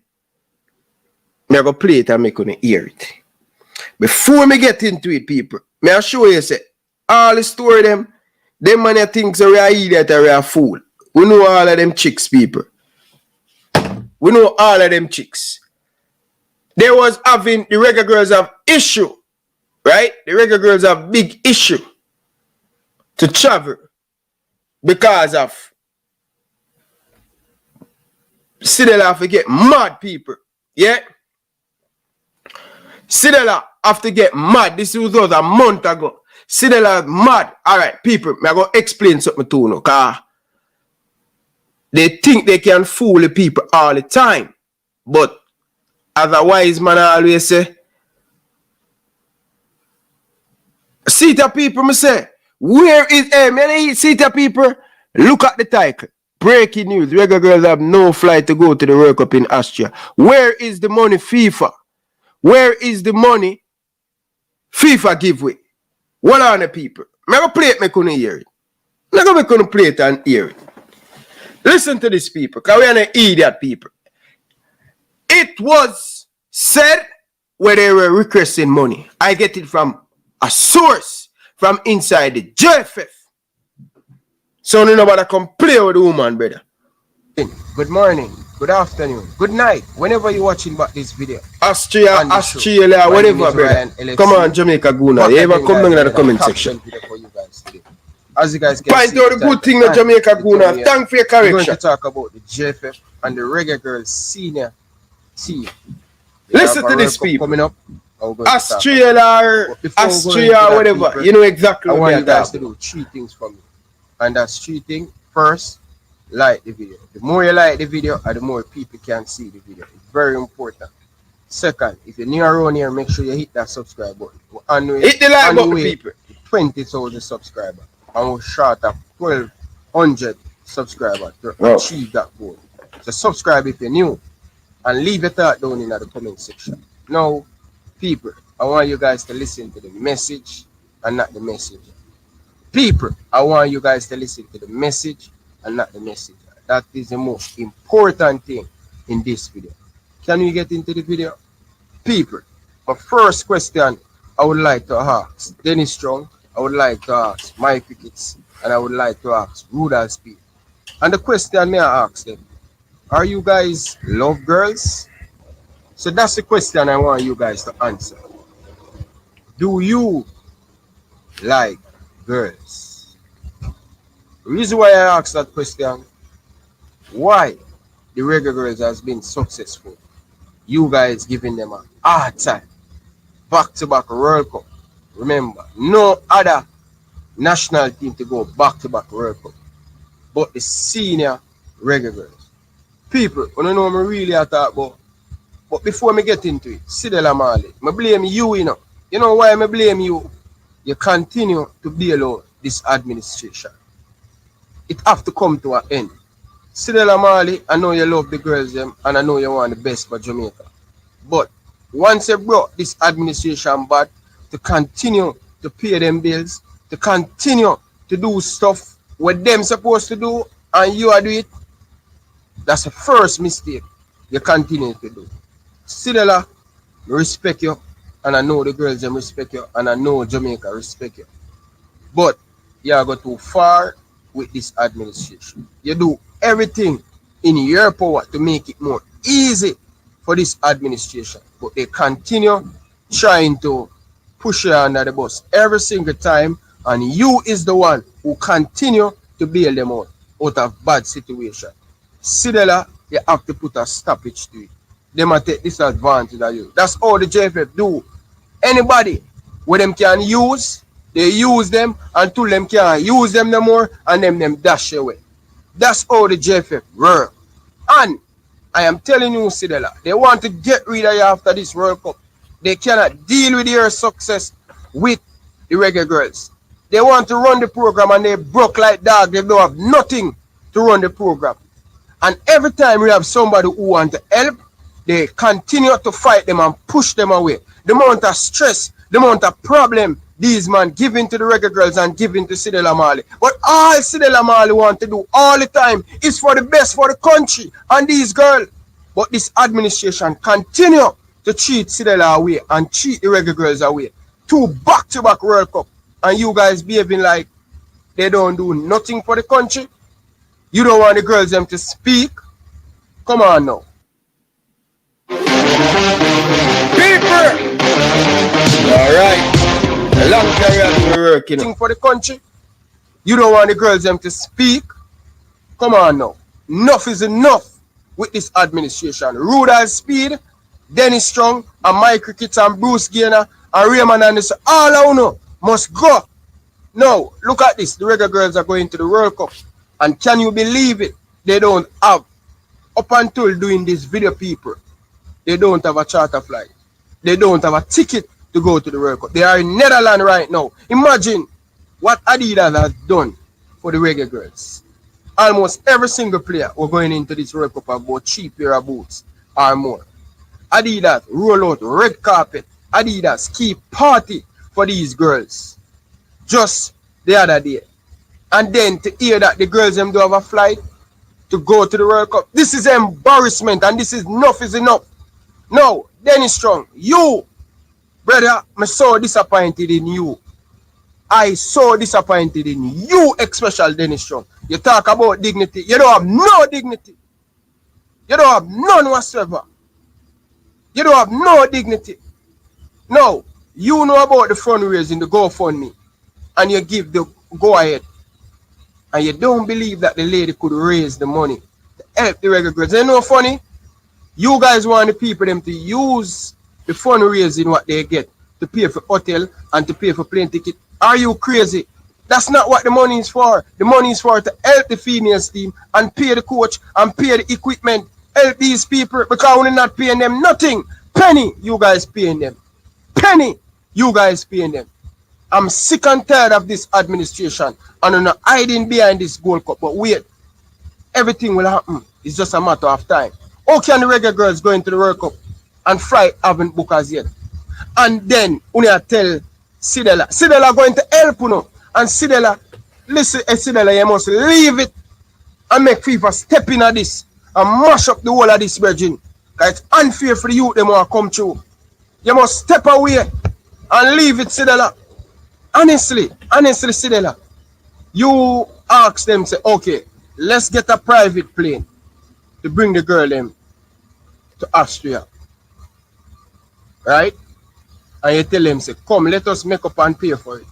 I'm going to play it and make you hear it. Before me get into it, people, may I show you, say, all the story them money thinks we are idiot or we are fool. We know all of them chicks, people. We know all of them chicks. They was having, the Reggae Girls have issue, right? The Reggae Girls have big issue to travel because of Sidela have to get mad, people. Yeah? Sidela have to get mad. This was a month ago. Sidela mad. Alright, people, I'm going to explain something to you now, because they think they can fool the people all the time. But as a wise man I always say, see the people, me say, where is see the people? Look at the title. Breaking news. Reggae Girls have no flight to go to the World Cup in Austria. Where is the money FIFA? Where is the money FIFA give away? What are the people? I'm going to play it, I couldn't hear it. I'm going to play it and hear it. Listen to these people, because we are an idiot people. It was said where they were requesting money. I get it from a source from inside the JFF. So nobody come play with the woman, brother. Good morning, good afternoon, good night, whenever you're watching back this video. Australia, whatever, brother. Come on, Jamaica Guna. You ever come down in the comment section. As you guys can see, out the good thing in Jamaica Guna. Thank for your correction. We're going to talk about the JFF and the Reggae Girls senior team. Listen to this, people. Coming up. Australia, whatever. You know exactly what I want you guys to do 3 things for me. And that's 3 things. First, like the video. The more you like the video, the more people can see the video. It's very important. Second, if you're new around here, make sure you hit that subscribe button. Hit the like button, people. 20,000 subscribers. And we're short of 1,200 subscribers to achieve that goal. So subscribe if you're new. And leave your thought down in the comment section. Now, people, I want you guys to listen to the message and not the message. People, I want you guys to listen to the message and not the message. That is the most important thing in this video. Can we get into the video? People, my first question I would like to ask Dennis Strong, I would like to ask Mike Pickets, and I would like to ask Rudolph Speed. And the question may I ask them, are you guys love girls? So that's the question I want you guys to answer. Do you like girls? The reason why I asked that question, why the Reggae Girls has been successful, you guys giving them a hard time. Back-to-back World Cup. Remember, no other national team to go back-to-back World Cup but the senior Reggae Girls. People, I don't know what I really talk about. But before me get into it, Sidela Marley, I blame you, you know. You know why I blame you? You continue to bail out this administration. It have to come to an end. Sidela Marley, I know you love the girls them, and I know you want the best for Jamaica. But once you brought this administration back to continue to pay them bills, to continue to do stuff what them supposed to do, and you are doing it, that's the first mistake you continue to do. Sidela, respect you, and I know the girls them respect you, and I know Jamaica respect you. But you go too far with this administration. You do everything in your power to make it more easy for this administration, but they continue trying to push you under the bus every single time, and you is the one who continue to bail them out of bad situation. Sidela, you have to put a stoppage to it. They might take disadvantage of you. That's all the JFF do. Anybody where them can use, they use them until them can't use them no more, and them dash away. That's all the JFF work. And I am telling you, Sidela, they want to get rid of you after this World Cup. They cannot deal with your success with the Reggae Girls. They want to run the program and they broke like dog. They don't have nothing to run the program. And every time we have somebody who wants to help, they continue to fight them and push them away. The amount of stress, the amount of problem these men giving to the Reggae Girls and giving to Sidela Marley. But all Sidela Marley want to do all the time is for the best for the country and these girls. But this administration continue to cheat Sidela away and cheat the Reggae Girls away. 2 back-to-back World Cup. And you guys behaving like they don't do nothing for the country. You don't want the girls them to speak. Come on now. People! Alright. A long career to be working for the country. You don't want the girls them to speak. Come on now. Enough is enough with this administration. Rudolph Speed, Dennis Strong, and Mike Cricket and Bruce Gaynor and Raymond Anderson, all of you must go. Now, look at this. The Reggae Girls are going to the World Cup. And can you believe it? They don't have, up until doing this video, people, they don't have a charter flight. They don't have a ticket to go to the World Cup. They are in Netherlands right now. Imagine what Adidas has done for the Reggae Girls. Almost every single player who are going into this World Cup have bought cheap pair of boots or more. Adidas roll out red carpet. Adidas keep party for these girls. Just the other day. And then to hear that the girls them do have a flight to go to the World Cup. This is embarrassment, and this is enough is enough. No, Dennis Strong, you, brother, I'm so disappointed in you. I so disappointed in you, especially Dennis Strong. You talk about dignity. You don't have no dignity. You don't have none whatsoever. You don't have no dignity. No, you know about the fundraising, the GoFundMe, and you give the go ahead. And you don't believe that the lady could raise the money to help the Reggae Girls. You know funny? You guys want the people them to use the fundraising what they get to pay for hotel and to pay for plane ticket. Are you crazy? That's not what the money is for. The money is for to help the females team and pay the coach and pay the equipment. Help these people because we're not paying them nothing. Penny, you guys paying them. Penny, you guys paying them. I'm sick and tired of this administration and I'm not hiding behind this Gold Cup. But wait, everything will happen. It's just a matter of time. How can the Reggae Girls go into the World Cup and fly haven't booked as yet? And then when I tell Sidela going to help you know. And Sidela, listen, Sidela, you must leave it and make FIFA step in at this and mash up the whole of this virgin. Because it's unfair for the youth them want to come through. You must step away and leave it, Sidela. Honestly, Sidela, you ask them, say, okay, let's get a private plane to bring the girl them to Austria. Right? And you tell them, say, come, let us make up and pay for it.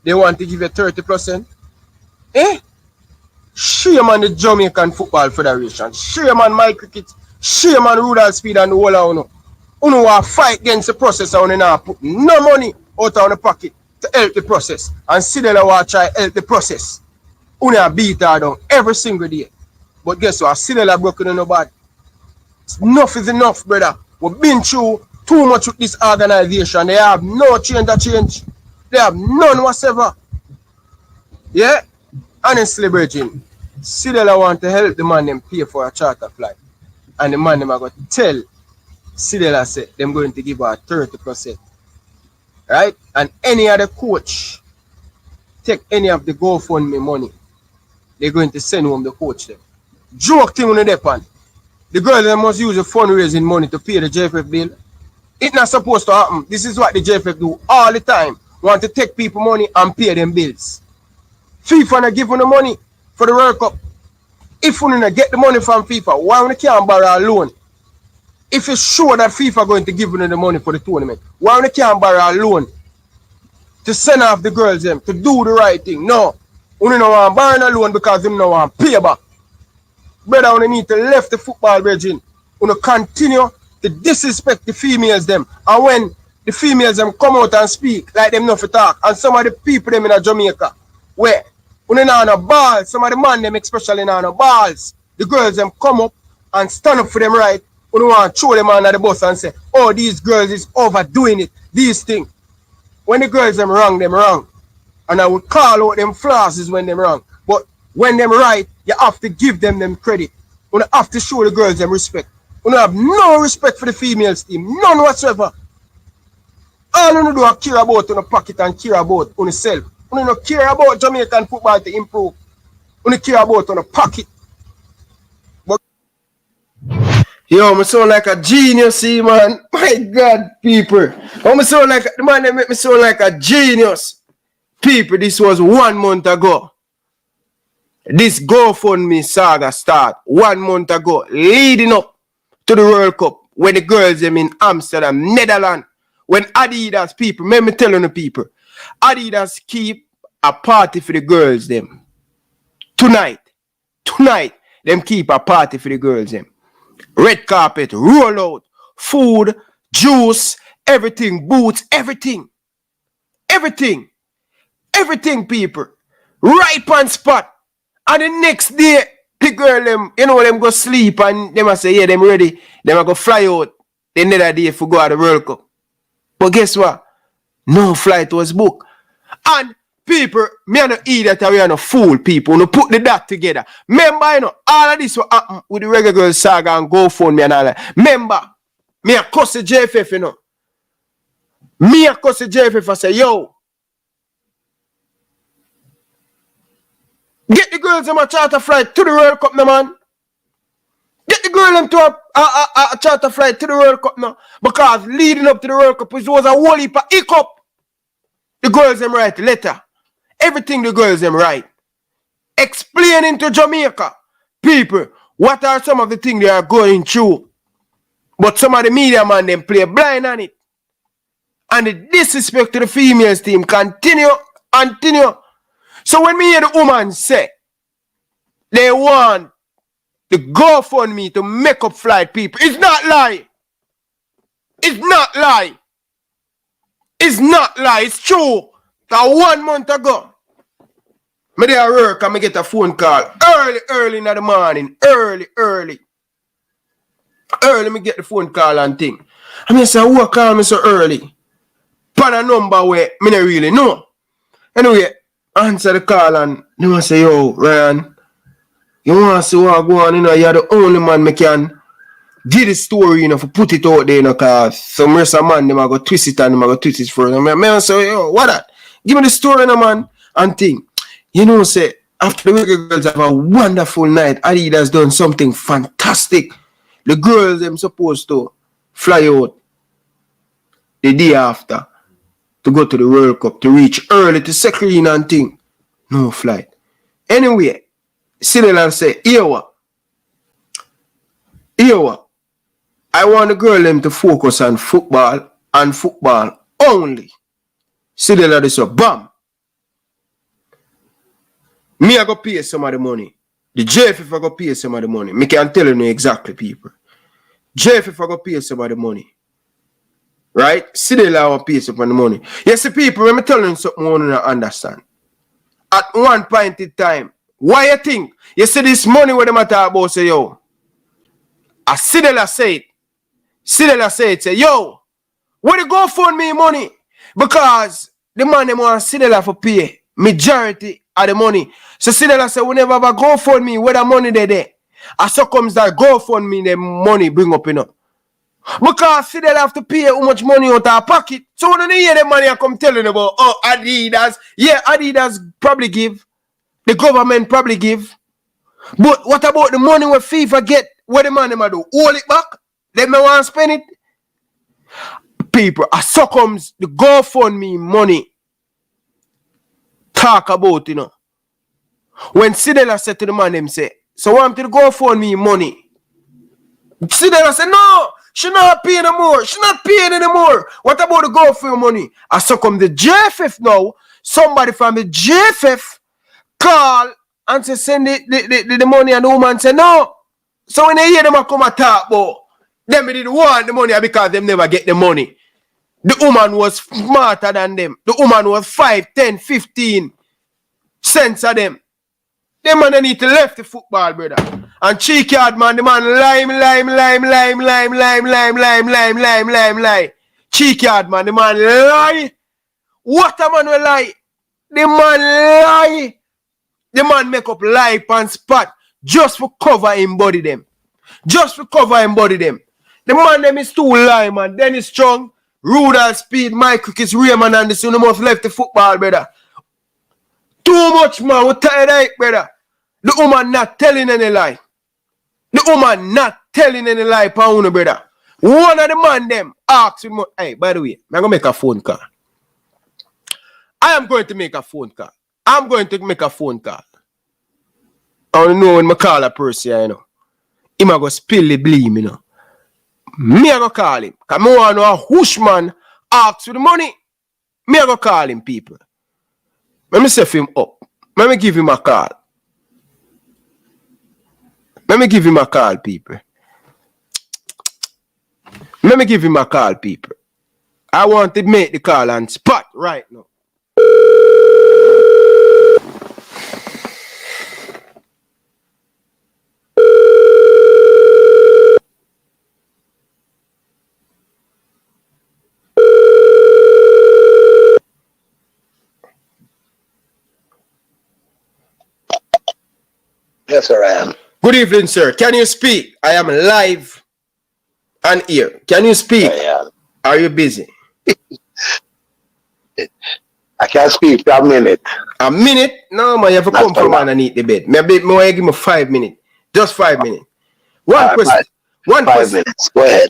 They want to give you 30%. Eh? Shame on the Jamaican Football Federation. Shame on my cricket. Shame on Rudolph Speed and the whole of you. You want to fight against the process and you not put no money out of the pocket to help the process. And Sidela want to try to help the process. You beat her down every single day. But guess what? Sidela broken in nobody. Enough is enough, brother. We've been through too much with this organization. They have no change. They have none whatsoever. Yeah? Honestly, Virgin, Sidela want to help the man them pay for a charter flight. And the man them are going to tell Sidela say them going to give her 30%. Right? And any other coach take any of the GoFundMe money, they're going to send home the coach them. Joke thing on the depend. The girls they must use the fundraising money to pay the JFF bill. It's not supposed to happen. This is what the JFF do all the time. Want to take people money and pay them bills. FIFA not give you the money for the World Cup. If you not get the money from FIFA, why you can't borrow a loan? If it's sure that FIFA going to give you the money for the tournament, why you can't borrow a loan to send off the girls them to do the right thing? No. You don't want to borrow a loan because you don't want to pay back. Brother, you need to left the football virgin. You continue to disrespect the females them. And when the females them come out and speak like them not for talk, and some of the people them in Jamaica, where you know no balls, some of the man them especially no balls, the girls them come up and stand up for them right. You don't want to throw them under the bus and say, oh, these girls is overdoing it, these things. When the girls them wrong. And I would call out them flaws is when them wrong. But when them right, you have to give them credit. You have to show the girls them respect. You have no respect for the females team, none whatsoever. All you do is care about your pocket and care about yourself. You don't care about Jamaican football to improve. You care about your pocket. But yo, I sound like a genius, see, man. My God, people. I sound like the man that make me sound like a genius. People, this was 1 month ago. This GoFundMe saga start 1 month ago, leading up to the World Cup when the girls them in Amsterdam, Netherlands. When Adidas people, let me tell you the people, Adidas keep a party for the girls them. Tonight, them keep a party for the girls them. Red carpet, roll out, food, juice, everything, boots, everything, people. Right on spot. And the next day, the girl them, them go sleep and them a say, yeah, them ready. Them a go fly out the another day for go at the World Cup. But guess what? No flight was booked. And people, me and no idiot, we are no fool people. No put the dot together. Remember, all of this will happen with the Reggae Girls Saga and GoFundMe and all that. Remember, me a cuss the JFF, Me a cuss the JFF and say, yo, get the girls on a charter flight to the World Cup, man. Get the girl them to a charter flight to the World Cup now. Because leading up to the World Cup, it was a whole heap of hiccup. The girls them write letter. Everything the girls them write. Explaining to Jamaica people what are some of the things they are going through. But some of the media man them play blind on it. And the disrespect to the females team continue. So when me hear the woman say they want the GoFundMe to make up flight people, it's not lie. It's true. That 1 month ago, me there work and me get a phone call early in the morning. Early me get the phone call and thing. I mean, say, who call me so early? Pan a number where me not really know. Anyway, answer the call and they want to say, yo, Ryan, you want to see what go on, you're the only man me can give the story, for put it out there, because some rest of man, them a go twist it and them a go twist it further. I say, yo, what that? Give me the story, man, and thing. Say, after the Reggae Girls have a wonderful night, Adidas done something fantastic. The girls, them supposed to fly out the day after to go to the World Cup, to reach early to second and thing. No flight. Anyway, Sidel say, here what? I want the girl them to focus on football and football only. Sidel they say, bam. Me I go pay some of the money. The JFF I go pay some of the money. Me can tell you exactly, people. JFF I go pay some of the money. Right? Sidel I will pay some of the money. You see, people, let me tell you something you want to understand. At one point in time, why you think? You see this money where them talk about, say, yo. A Sidel say it. Say, yo, where the GoFundMe money? Because the man them want Sidel for pay majority of the money. So Sidel say, we never have a GoFundMe where the money there. And so comes that GoFundMe the money bring up, Because Sidel have to pay how much money out of our pocket. So when you hear the money I come telling about, oh, Adidas. Yeah, Adidas probably give. The government probably give. But what about the money where FIFA get? What the man them do? Hold it back? Let me want to spend it? People, so comes the GoFundMe money. Talk about, When Sidel said to the man, them say, so want to the GoFundMe money. Sidel said, no, she not paying anymore. She not paying anymore. What about the GoFundMe money? So come the JFF now. Somebody from the JFF call and say send the money, and the woman say no. So when they hear them come and talk about them didn't want the money because them never get the money. The woman was smarter than them. The woman was 5, 10, 15 cents of them. Them man need to left the football, brother. And cheeky hard man, the man lie. Cheeky hard man, the man lie. What a man will lie? The man lie. The man make up lie on spot just for cover him body them. The man them is too lie, man. Dennis Strong, Rudolph Speed, Mike Crickets, Raymond Anderson, the most left the football, brother. Too much, man. We're tired of it, brother. The woman not telling any lie. Pauna, brother. One of the man them asks him, hey, by the way, I'm going to make a phone call. I don't know when I call a person, He might go spill the blame, Me I go call him. Because I want to know a whoosh man asks for the money. Me I go call him, people. Let me set him up. Let me give him a call. Let me give him a call, people. Let me give him a call, people. I want to make the call on spot right now. Yes, sir, I am. Good evening, sir. Can you speak? I am live and here. Can you speak? I am. Are you busy? I can't speak for a minute. A minute? No, man, you have to come from underneath the bed. Maybe give me 5 minutes. Just 5 minutes. One question. Five minutes. Go ahead.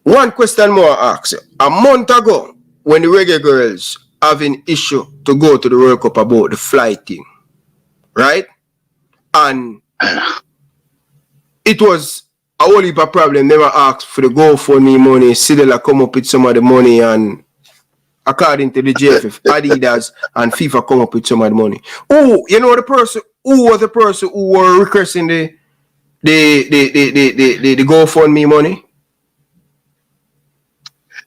One question more I ask you. A month ago, when the Reggae Girls having issue to go to the World Cup about the flight thing, right? And it was a whole heap of problem. Never asked for the GoFundMe money. Sidela come up with some of the money, and according to the JFF, Adidas and FIFA come up with some of the money. Oh, you know the person who was the person who were requesting the GoFundMe money?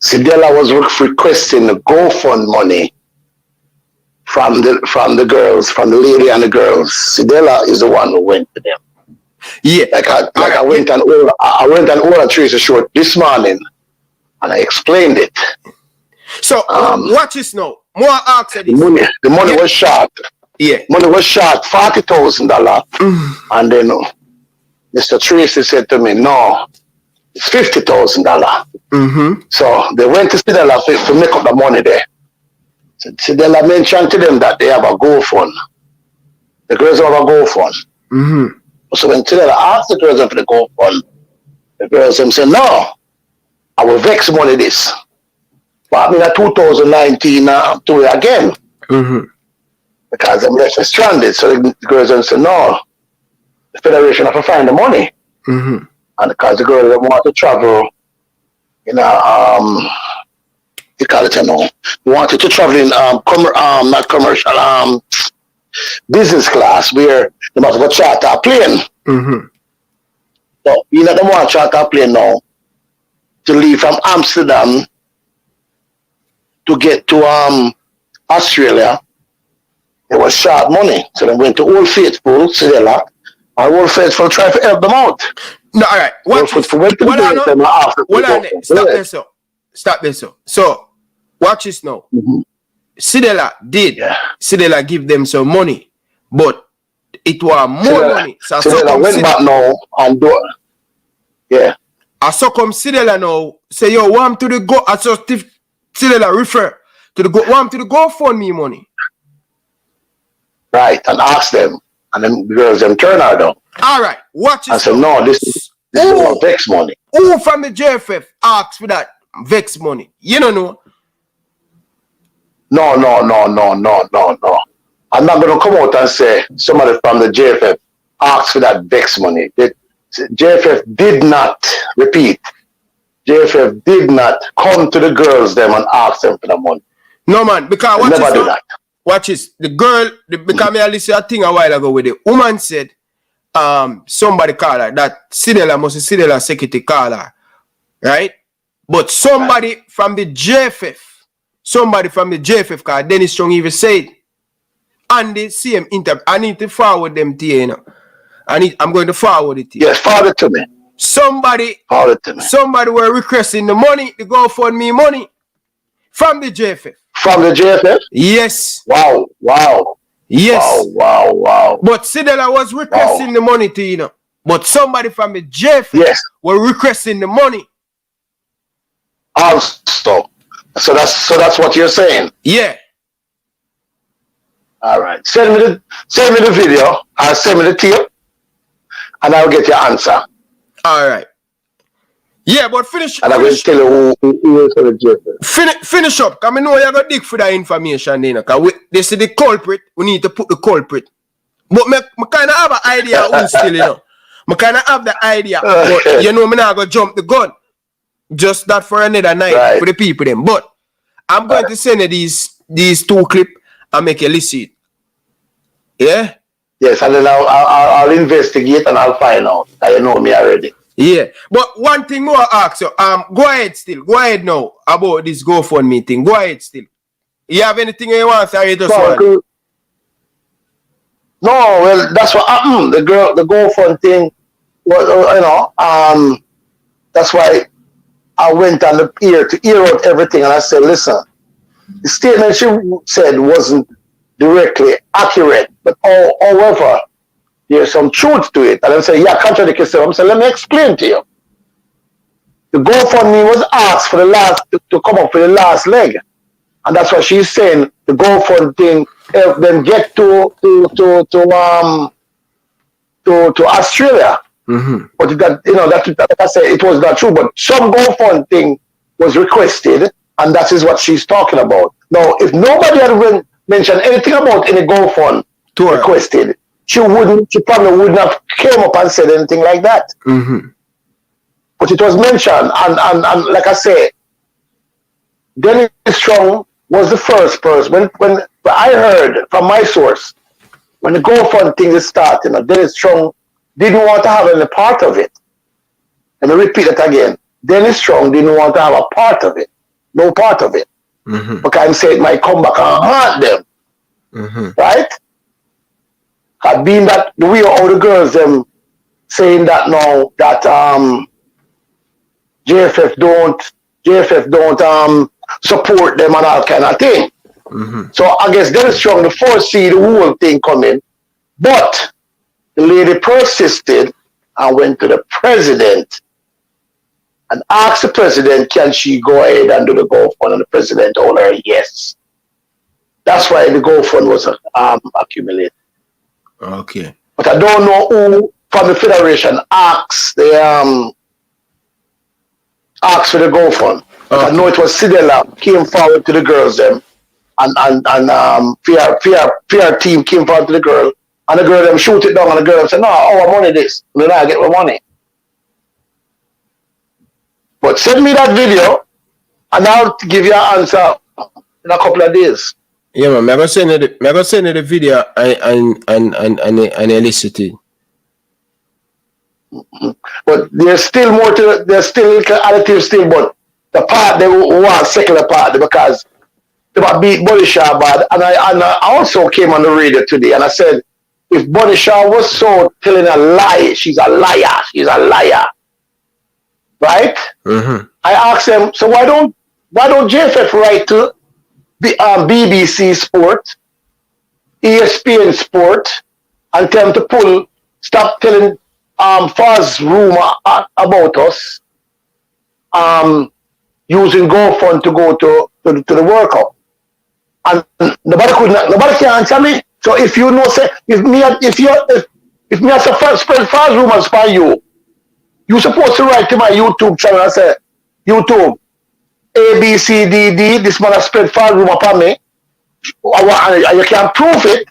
Sidela was requesting the GoFund money from the girls, from the lady and the girls. Sidela is the one who went to them. Yeah, I went and ordered Tracy Short this morning, and I explained it. So watch this now. More ask this. The money was short. Yeah, money was short, $40,000, and then Mr. Tracy said to me, "No, it's $50,000." So they went to Sidela to make up the money there. So Sidela mentioned to them that they have a GoFund. The girls have a GoFund. So when Sidela asked the girls for the GoFund, the girls them said, "No, I will vex money this." But I mean, in 2019, do it again. Because I'm left stranded. So the girls them said, "No, the Federation have to find the money." And because the girls want to travel, you call it, wanted to travel in not commercial, business class, where they must go charter a plane. So they want to charter a plane now to leave from Amsterdam to get to Australia. It was short money, so they went to Old Faithful, Sidela, and Old Faithful tried to help them out. No, all right. Stop there, so. So, watch this now. Sidela did. Yeah. Sidela give them some money, but it was more money. So Sidela went back now and do it. Yeah. I saw come Sidela now say, "Yo, want to the go?" I saw Sidela refer to the GoFundMe money. Right, and ask them, and then the girls them turn her down. All right, watch this. I said, "No, this is Vex money." Who from the JFF asked for that Vex money? You don't know. No. I'm not going to come out and say somebody from the JFF asked for that Vex money. The JFF did not, repeat, JFF did not come to the girls them and ask them for the money. No, man, because watch never this. do that. Watch this. The girl, because I listened to a thing a while ago with the woman said, somebody called her, that Sidela must be Sidela secretary call her, right? But somebody from the JFF, called Dennis Strong even said, and the same interview, I need to forward them to you, I'm going to forward it to you. Yes, forward it to me. Somebody were requesting the money, the GoFundMe money from the JFF. From the JFF? Yes. Wow. Yes. Wow. But Sidela was requesting the money to you. But somebody from the JFF were requesting the money. Also. So that's what you're saying? Yeah. All right. Send me the video, or send me the tape, and I'll get your answer. All right. Yeah, but finish. And I will tell you who is the JFF. Finish up, because I know you're going to dig for that information. Because this is the culprit. We need to put the culprit. But I kind of have an idea who still, I kind of have the idea. But I'm not going to jump the gun. Just that for another night for the people then. But I'm going to send you these two clips and make you listen. Yeah? Yes, and then I'll investigate and I'll find out. You know me already. Yeah. But one thing more I ask you. Go ahead still. Go ahead now about this GoFundMe thing. Go ahead still. You have anything you want to say? You just want? No, well, that's what happened. The GoFundMe thing was, that's why I went on the ear to ear out everything, and I said, listen, the statement she said wasn't directly accurate, but however, there's some truth to it. And I said, yeah, contradict yourself. I said, let me explain to you. The GoFundMe was asked for to come up for the last leg. And that's what she's saying. The GoFundMe thing helped them get to Australia. Mm-hmm. But that, like I said, it was not true. But some GoFundMe thing was requested, and that is what she's talking about. Now, if nobody had mentioned anything about any GoFundMe requested, she probably wouldn't have came up and said anything like that. Mm-hmm. But it was mentioned, and like I said, Dennis Strong was the first person. When I heard from my source, when the GoFundMe thing is starting, Dennis Strong didn't want to have any part of it. Let me repeat that again. Dennis Strong didn't want to have a part of it. No part of it. Mm-hmm. Because I'm saying it might come back and haunt them. Mm-hmm. Right? Had been that the way all the girls them saying that now that JFF don't support them and all kind of thing. Mm-hmm. So I guess Dennis Strong the foresee the whole thing coming, but the lady persisted and went to the president and asked the president, can she go ahead and do the GoFundMe? And the president told her yes. That's why the GoFundMe was accumulated. Okay. But I don't know who from the federation asked for the GoFundMe. But I know it was Sidela came forward to the girls them, and PR team came forward to the girl, and the girl them shoot it down, and the girl them said, no, our money this, we not get my money. But send me that video, and I'll give you an answer in a couple of days. Yeah, man. I'm gonna send you the video and elicit. But there's still more to there's still little additive still, but the part they want secular part because they might beat Bunny Shaw bad. And I also came on the radio today and I said if Bunny Shaw was so telling a lie, she's a liar. Right? Mm-hmm. I asked them, so why don't JFF write to the BBC Sport, ESPN Sport, and tell them to stop telling false rumor about us using GoFundMe to go to the World Cup. And nobody can answer me. So if you know, say if me have to spread false rumors by you supposed to write to my YouTube channel and say, YouTube, ABCDD, this man has spread false rumor upon me, and you can prove it,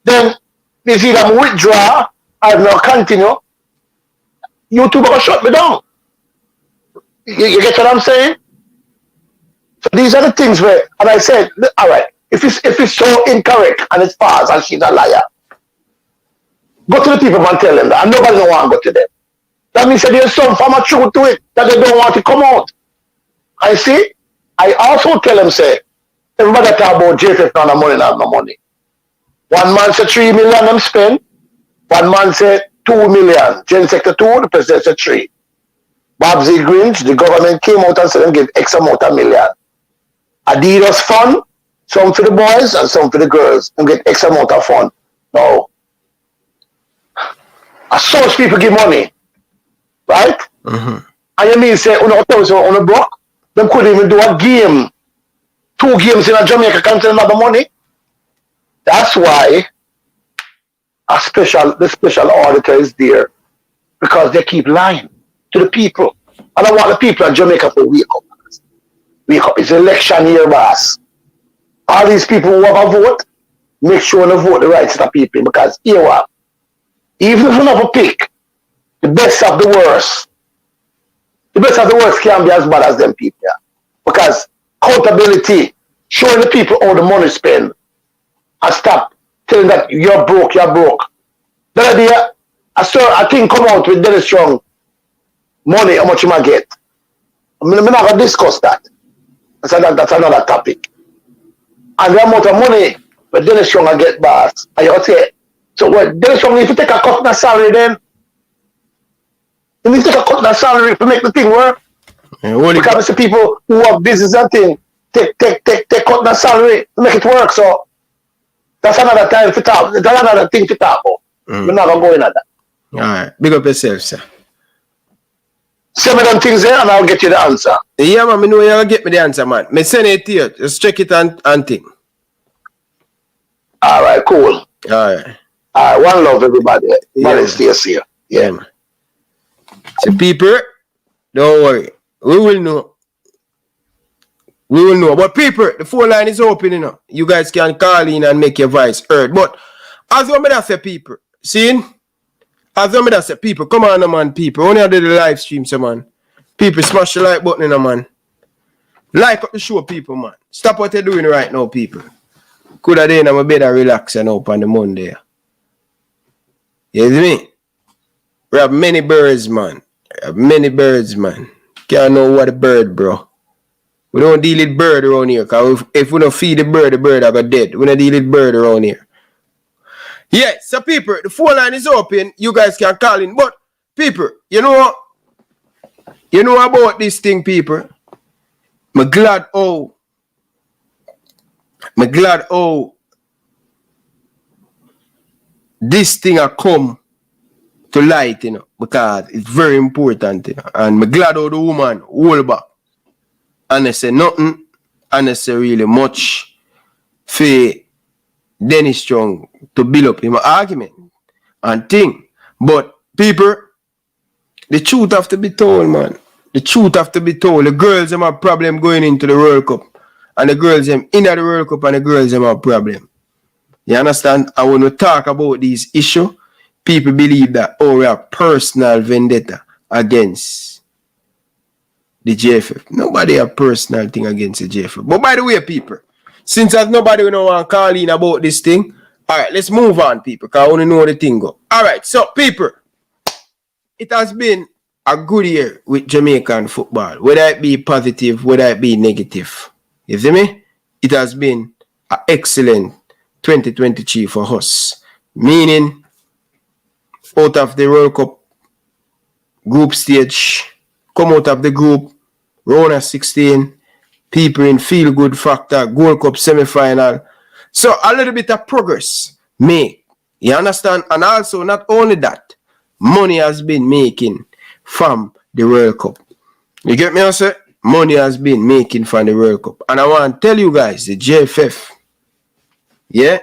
then it's either withdraw or not continue. YouTube will shut me down. You get what I'm saying? So these are the things where, and I said, all right, if it's so incorrect and it's false and she's a liar, go to the people and tell them that, and nobody don't want to go to them. That means that there's some form of truth to it that they don't want to come out. I see. I also tell them, say, everybody talk about JFF not money, not no money. One man said 3 million them spend. One man said 2 million. Gen Sector 2, the president said 3. Bob Z. Greens, the government came out and said them give X amount of million. Adidas fund, some for the boys and some for the girls, and get X amount of fund. No. As such people give money. Right? Mm-hmm. And you mean say, on a block, them couldn't even do a game. 2 games in a Jamaica can't send another money. That's why the special auditor is there, because they keep lying to the people. I don't want the people in Jamaica to wake up. Wake up. It's election year, boss. All these people who have a vote, make sure they vote the right set of people, because here what? Even if you never pick the best of the worst can't be as bad as them people. Yeah. Because accountability, showing the people how the money spent, and stop telling that you're broke. The other day, I saw a thing come out with Dennis Strong money, how much you might get. I'm not going to discuss that. That's another topic. And the amount of money that Dennis Strong will get, boss. And you say, so what, Dennis Strong, if you take a cut in the salary then, you need to take a cut in the salary to make the thing work. Yeah, because I see people who have business and thing, take cut in the salary to make it work. So that's another time to talk. That's another thing to talk about. We're not going to go into that. Alright, big up yourself, sir. Send me them things there and I'll get you the answer. Yeah, man, I know you'll get me the answer, man. Me send it to you. Just check it and think. Alright, cool. Alright. Alright, one love, everybody. Yeah, stay here. Yeah, man. So, people, don't worry. We will know. But, people, the phone line is open, you know. You guys can call in and make your voice heard. But, as what I say, people, see? As I say, people, come on, man, people. Only do the live stream, so, man. People, smash the like button, man. Like up the show, people, man. Stop what you're doing right now, people. Could have done my bed and relax and up on the Monday. You see me? We have many birds, man. Can't know what a bird, bro. We don't deal with bird around here. Because if we don't feed the bird are go dead. We don't deal with bird around here. Yeah, so people, the phone line is open. You guys can call in. But, people, you know about this thing, people. I'm glad this thing has come to light, you know, because it's very important, you know. And I'm glad how the woman hold back. And they say nothing, and they say really much for Dennis Strong to build up him argument and thing. But people, the truth have to be told, man. The truth have to be told. The girls have a problem going into the World Cup. And the girls them in the World Cup and the girls them have a problem. You understand? And when we talk about these issues, people believe that, oh, we have personal vendetta against the JFF. Nobody have personal thing against the JFF. But by the way, people, since there's nobody we don't want to call in about this thing, all right, let's move on, people, because I want to know the thing go. All right, so, people, it has been a good year with Jamaican football, whether it be positive, whether it be negative. You see me? It has been an excellent 2023 for us. Meaning, out of the World Cup group stage, come out of the group, round of 16, people in feel good factor, Gold Cup semi-final. So a little bit of progress made. You understand? And also not only that, money has been making from the World Cup. You get me, I say? Money has been making from the World Cup. And I want to tell you guys, the JFF, yeah,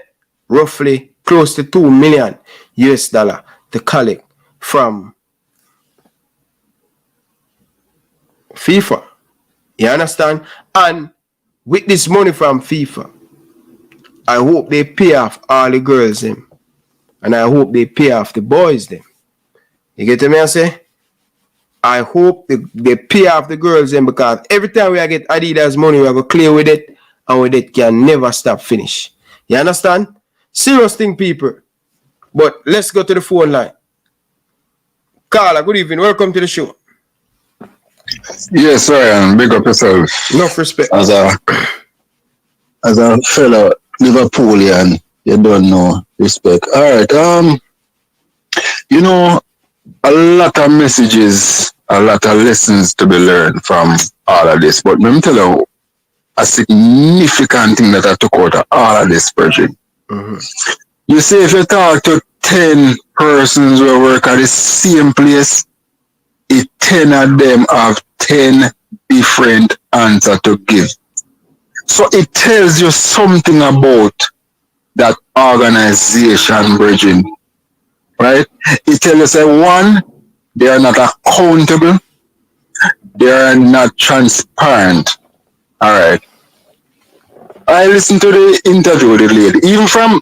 roughly close to $2 million to collect from FIFA. You understand? And with this money from FIFA, I hope they pay off all the girls them. And I hope they pay off the boys them. You get me, I say? I hope they pay off the girls them, because every time we get Adidas money, we are going to clear with it, and with it can never stop finish. You understand? Serious thing, people. But let's go to the phone line. Carla, good evening. Welcome to the show. Yes, Ryan. Big up yourself. Enough respect. As a fellow Liverpoolian, you don't know respect. All right. You know, a lot of messages, a lot of lessons to be learned from all of this. But let me tell you a significant thing that I took out of all of this, Virgin. Mm-hmm. You see, if you talk to 10 persons who work at the same place, 10 of them have 10 different answers to give. So it tells you something about that organization, Virgin. Right? It tells you, say, one, they are not accountable. They are not transparent. All right. I listened to the interview with the lady. Even from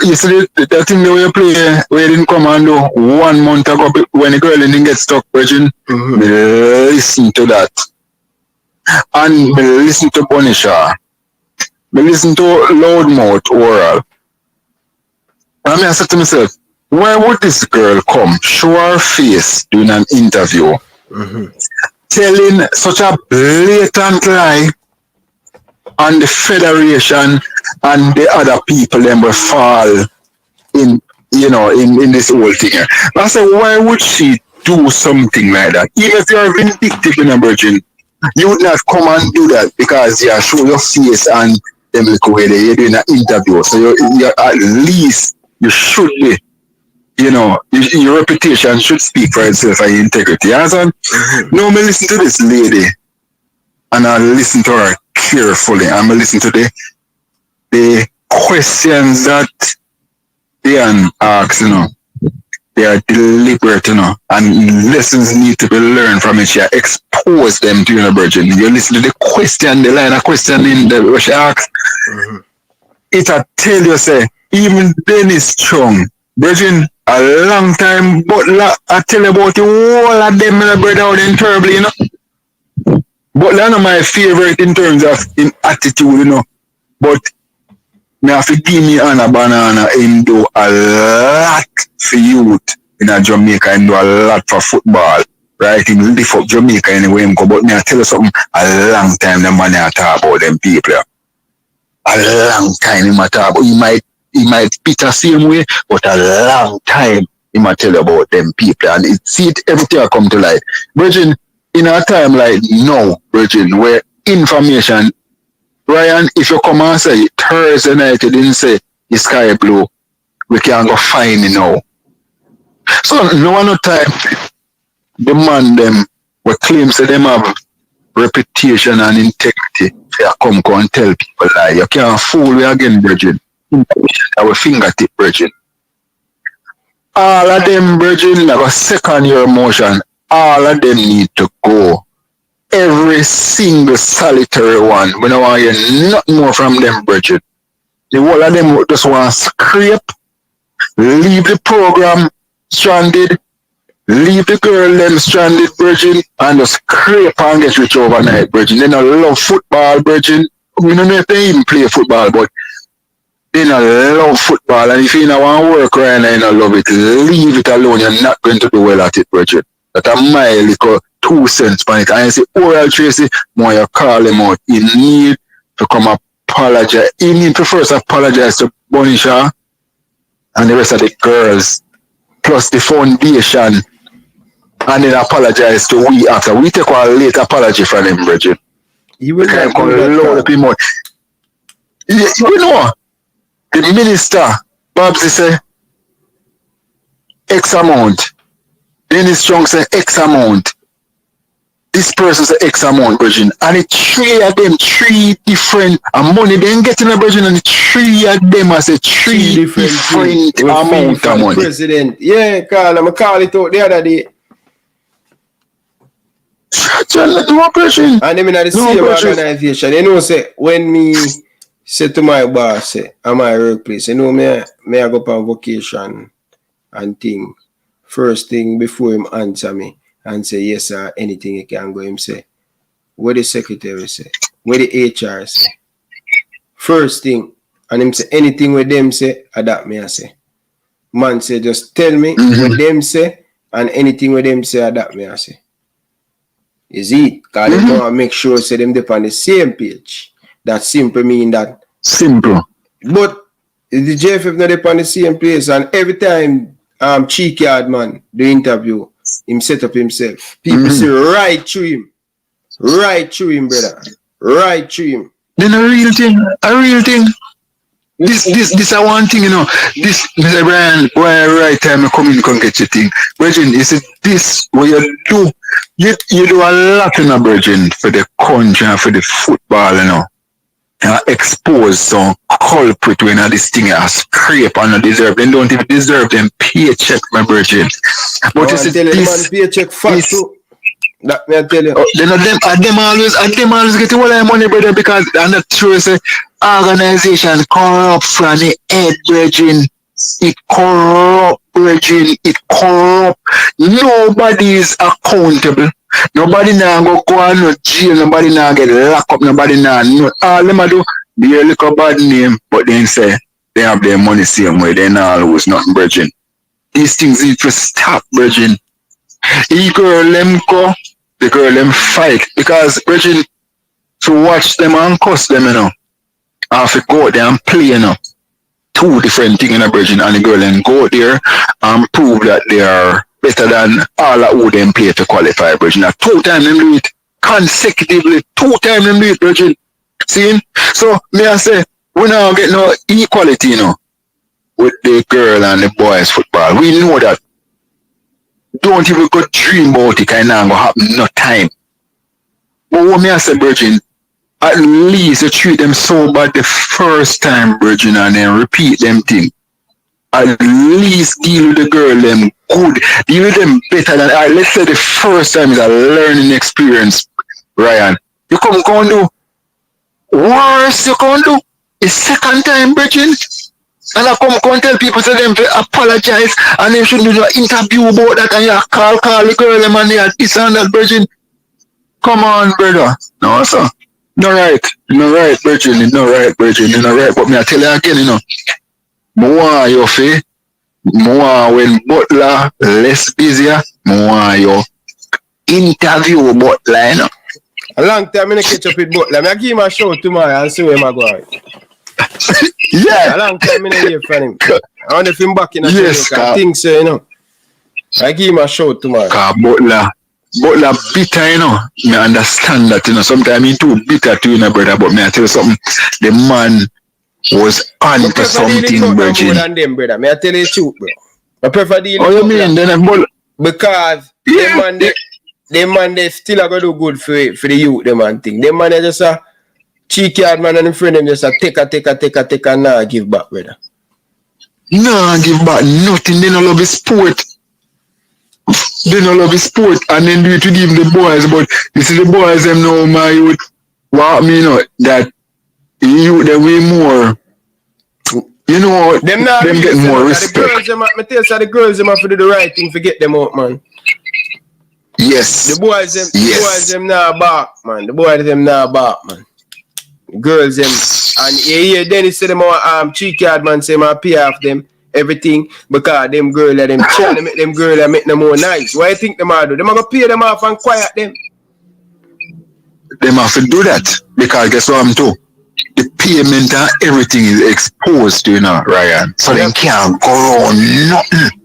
yesterday, the thing that we play, we didn't come and do 1 month ago when the girl didn't get stuck, Virgin. Mm-hmm. Me listen to that. And me listen to Bonisha. Me listen to Loudmouth Oral. I mean, I said to myself, why would this girl come, show her face doing an interview, telling such a blatant lie on the federation and the other people then will fall in, in this whole thing. I said, why would she do something like that? Even if you're vindictive in a virgin, you would not come and do that because you show your face and them look away there, you're doing an interview. So you're at least you should be, your reputation should speak for itself and your integrity. You understand? No, me listen to this lady and I listen to her carefully. I'm going to listen to the questions that they ask, they are deliberate, and lessons need to be learned from it. She expose them to the virgin. You listen to the question, the line of questioning that she asks. It'll tell you, say, even Dennis Chung, virgin, a long time, but I tell you about the whole of them, my brother, out in terribly, But they're not my favorite in terms of in attitude, But me have to give me Anna Banana him do a lot for youth in Jamaica and do a lot for football. Right? Him lift up Jamaica anyway him go. But me I tell you something, a long time the man I talk about them people. A long time him I talk about. He might pitch the same way, but a long time he might tell you about them people. And everything will come to light. Virgin, in a time like now, Virgin, where information, Ryan, if you come and say Thursday night, you didn't say the sky blue, we can go find it now. So no time, the man them will claim say them have reputation and integrity. They come go and tell people lie. You can't fool me again, Virgin. Our fingertip, Virgin. All of them, Virgin, like a second year motion. All of them need to go. Every single solitary one. We don't want to hear nothing more from them, Bridget. The whole of them just want to scrape, leave the program stranded, leave the girl them stranded, Bridget, and just scrape and get rich overnight, Bridget. They don't love football, Bridget. We don't know if they even play football, but they don't love football. And if you don't want to work right now, you don't love it, leave it alone. You're not going to do well at it, Bridget. That a my little 2 cents on it. And I say, Oral Tracy, more you call him out. He need to come apologize. He need to first apologize to Bonnie Shaw and the rest of the girls, plus the foundation, and then apologize to we after. We take a late apology from him, Bridget. You will not come load up him out. You know, the minister, Babsy say, X amount. Dennis Strong say X amount. This person say X amount, Virgin. And the 3 of them, 3 different money. They ain't getting a Virgin, and the 3 of them as a 3 different amount of money. President. Yeah, call him. I call it out the other day. No Virgin. And them in the same organization. You know, say, when me say to my boss, say, at my workplace, you know, me I go on vacation and thing. First thing before him answer me and say yes sir, anything he can go, him say, what the secretary say, what the HR say. First thing, and him say anything with them say, adapt me I say. Man say just tell me what them say, and anything with them say, adapt me I say. Is it? Because they want to make sure say them dip on the same page. That simple mean that simple. But the JFF not dip on the same place, and every time cheeky hard man, the interview, him set up himself. People say right through him, brother, right through him. Then a real thing. This a one thing, This, Mr. Brian, why right time I come in and get your thing. Virgin, you see, this what you do, you do a lot in a Virgin for the country and for the football, expose some culprit when this thing is scrape and not deserve. They don't even deserve them paycheck, my Virgin. But you see, this paycheck fact too. That me I tell you. Them always get all their money, brother, because I'm not sure say organization corrupt from the head, Virgin. It corrupt, Virgin. It corrupt. Nobody is accountable. Nobody now go on no jail, nobody now get locked up, nobody now all them do be a little bad name, but then say they have their money same way. They not lose nothing, brethren. These things need to stop, brethren. The girl them go, the girl them fight. Because, brethren, to watch them and cuss them, you know, and to go out there and play, you know, two different things in a brethren, and the girl then go there and prove that they are better than all that who them play to qualify, brethren. Now, 2 times them do it consecutively, 2 times them do it, brethren. See? So, me I say, we now get no equality, you know, with the girl and the boys football. We know that. Don't even go dream about it, kind of go happen no time. But what me I say, brethren, at least you treat them so bad the first time, brethren, and then repeat them thing. At least deal with the girl them good. Deal with them better than, let's say the first time is a learning experience, Ryan. You come go and do worse, you come do. The second time, brethren, and I come tell people to them to apologize and they shouldn't do an interview about that and you call the girl them and they are this and that, brethren. Come on, brother. No, sir. No right. No right, brethren. No right, brethren. No right. But me I tell you again, you know. More you feel. More when Butler less busier. More you interview Butler, you know. A long time I catch up with Butler. I give him a show tomorrow and see where I go. Yeah. A long time I hear from him. I want to film back in a yes, I think so, you know. I give him a show tomorrow. Butler bitter, you know. Me understand that, you know. Sometimes he too bitter too, you know, brother. But me I tell you something. The man was on to something, brethren. More than them, brother. Me I tell you the truth, bro. I prefer dealing with you mean? Then because them man they still are gonna do good for the youth, them man thing. Them man they just a cheeky hard man and the friend them just a take and nah give back, brother. Nah give back nothing. They don't love the sport. They don't love the sport and then do it to give the boys. But you see the boys them know my youth. What me know that you they way more. You know them get more respect. The girls them have to do the right thing to get them out, man. Yes. The boys them now back, man. The girls them and yeah, Dennis said them all cheeky hard man say my pay off them everything because them girl let them trying to make them girl and make them more nice. Why you think them all do? Them are gonna pay them off and quiet them. Them have to do that because guess what I'm too? The payment and everything is exposed, you know, Ryan. So they can't go on nothing.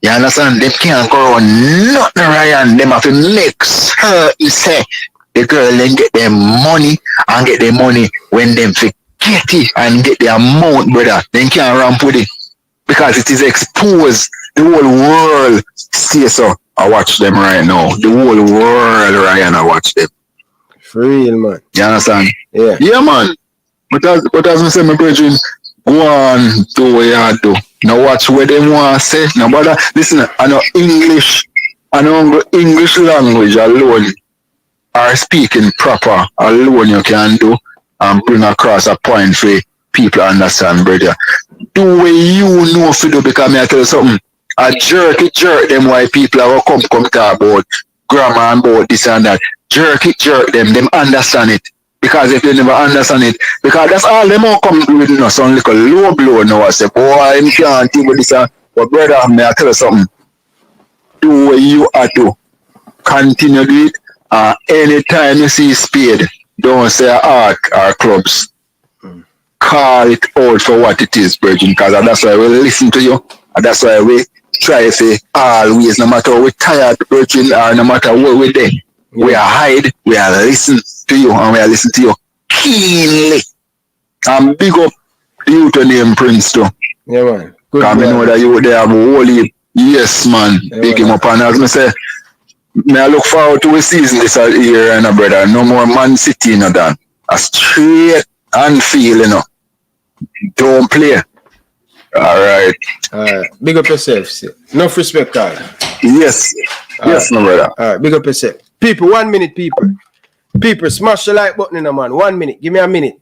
You understand? They can't go on nothing, Ryan. Them have to make sure you say the girl then get their money and get their money when them forget it and get their amount, brother. They can't ramp with it because it is exposed. The whole world see so. I watch them right now. The whole world, Ryan, I watch them. For real, man. You understand? Yeah. Yeah, man. But as I say, my brethren, go on, do what you do. Now watch what they want to say. Now, brother, listen, I know English language alone, or speaking proper alone you can do and bring across a point for people to understand, brother. Do what you know to do because me I tell you something. I jerk them why people are come talk about grammar and about this and that. Jerk them understand it. Because if they never understand it, because that's all them all come with, you know, some little low blow now. I say, boy, I can't deal with this. But brother, may I tell you something? Do what you are to. Continue do it. Anytime you see spade, don't say art or clubs. Call it out for what it is, brethren, because that's why we listen to you. And that's why we try to say always, no matter we're tired, brethren, or no matter what we're there. We are hide, we are listen to you, and we are listen to you keenly. And big up the youth name Prince too. Yeah, man. Because I know that you there have a whole yes, man. Yeah, big him up. And as I say, I look forward to a season this year, and brother. No more Man City, you know, than a straight and feel, you know. Don't play. Alright. Big up yourself, see. Enough respect, Carl. Yes. Yes, my brother. Alright, big up yourself. People, 1 minute, people. People, smash the like button in a man. 1 minute. Give me a minute.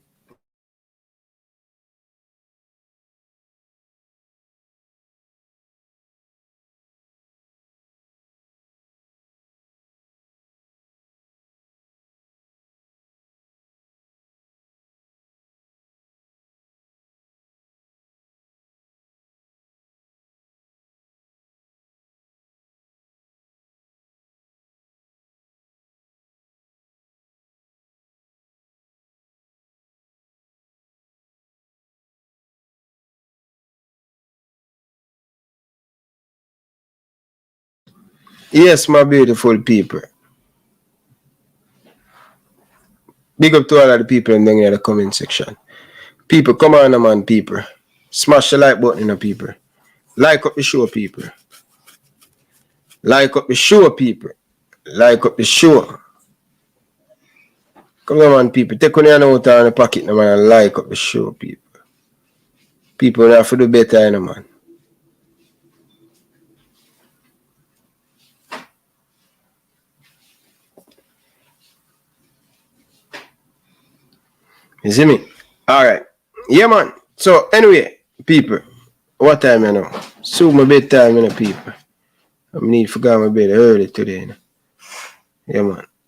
Yes, my beautiful people. Big up to all of the people in the comment section. People, come on, man, people. Smash the like button, people. Like up the show, people. Like up the show, people. Like up the show. Come on, man, people. Take on your note out in the pocket, man, and like up the show, people. People have to do better, man. You see me? Alright. Yeah, man. So, anyway, people, what time you know? Soon my bedtime, you know, people. I need to go to my bed early today, you know. Yeah,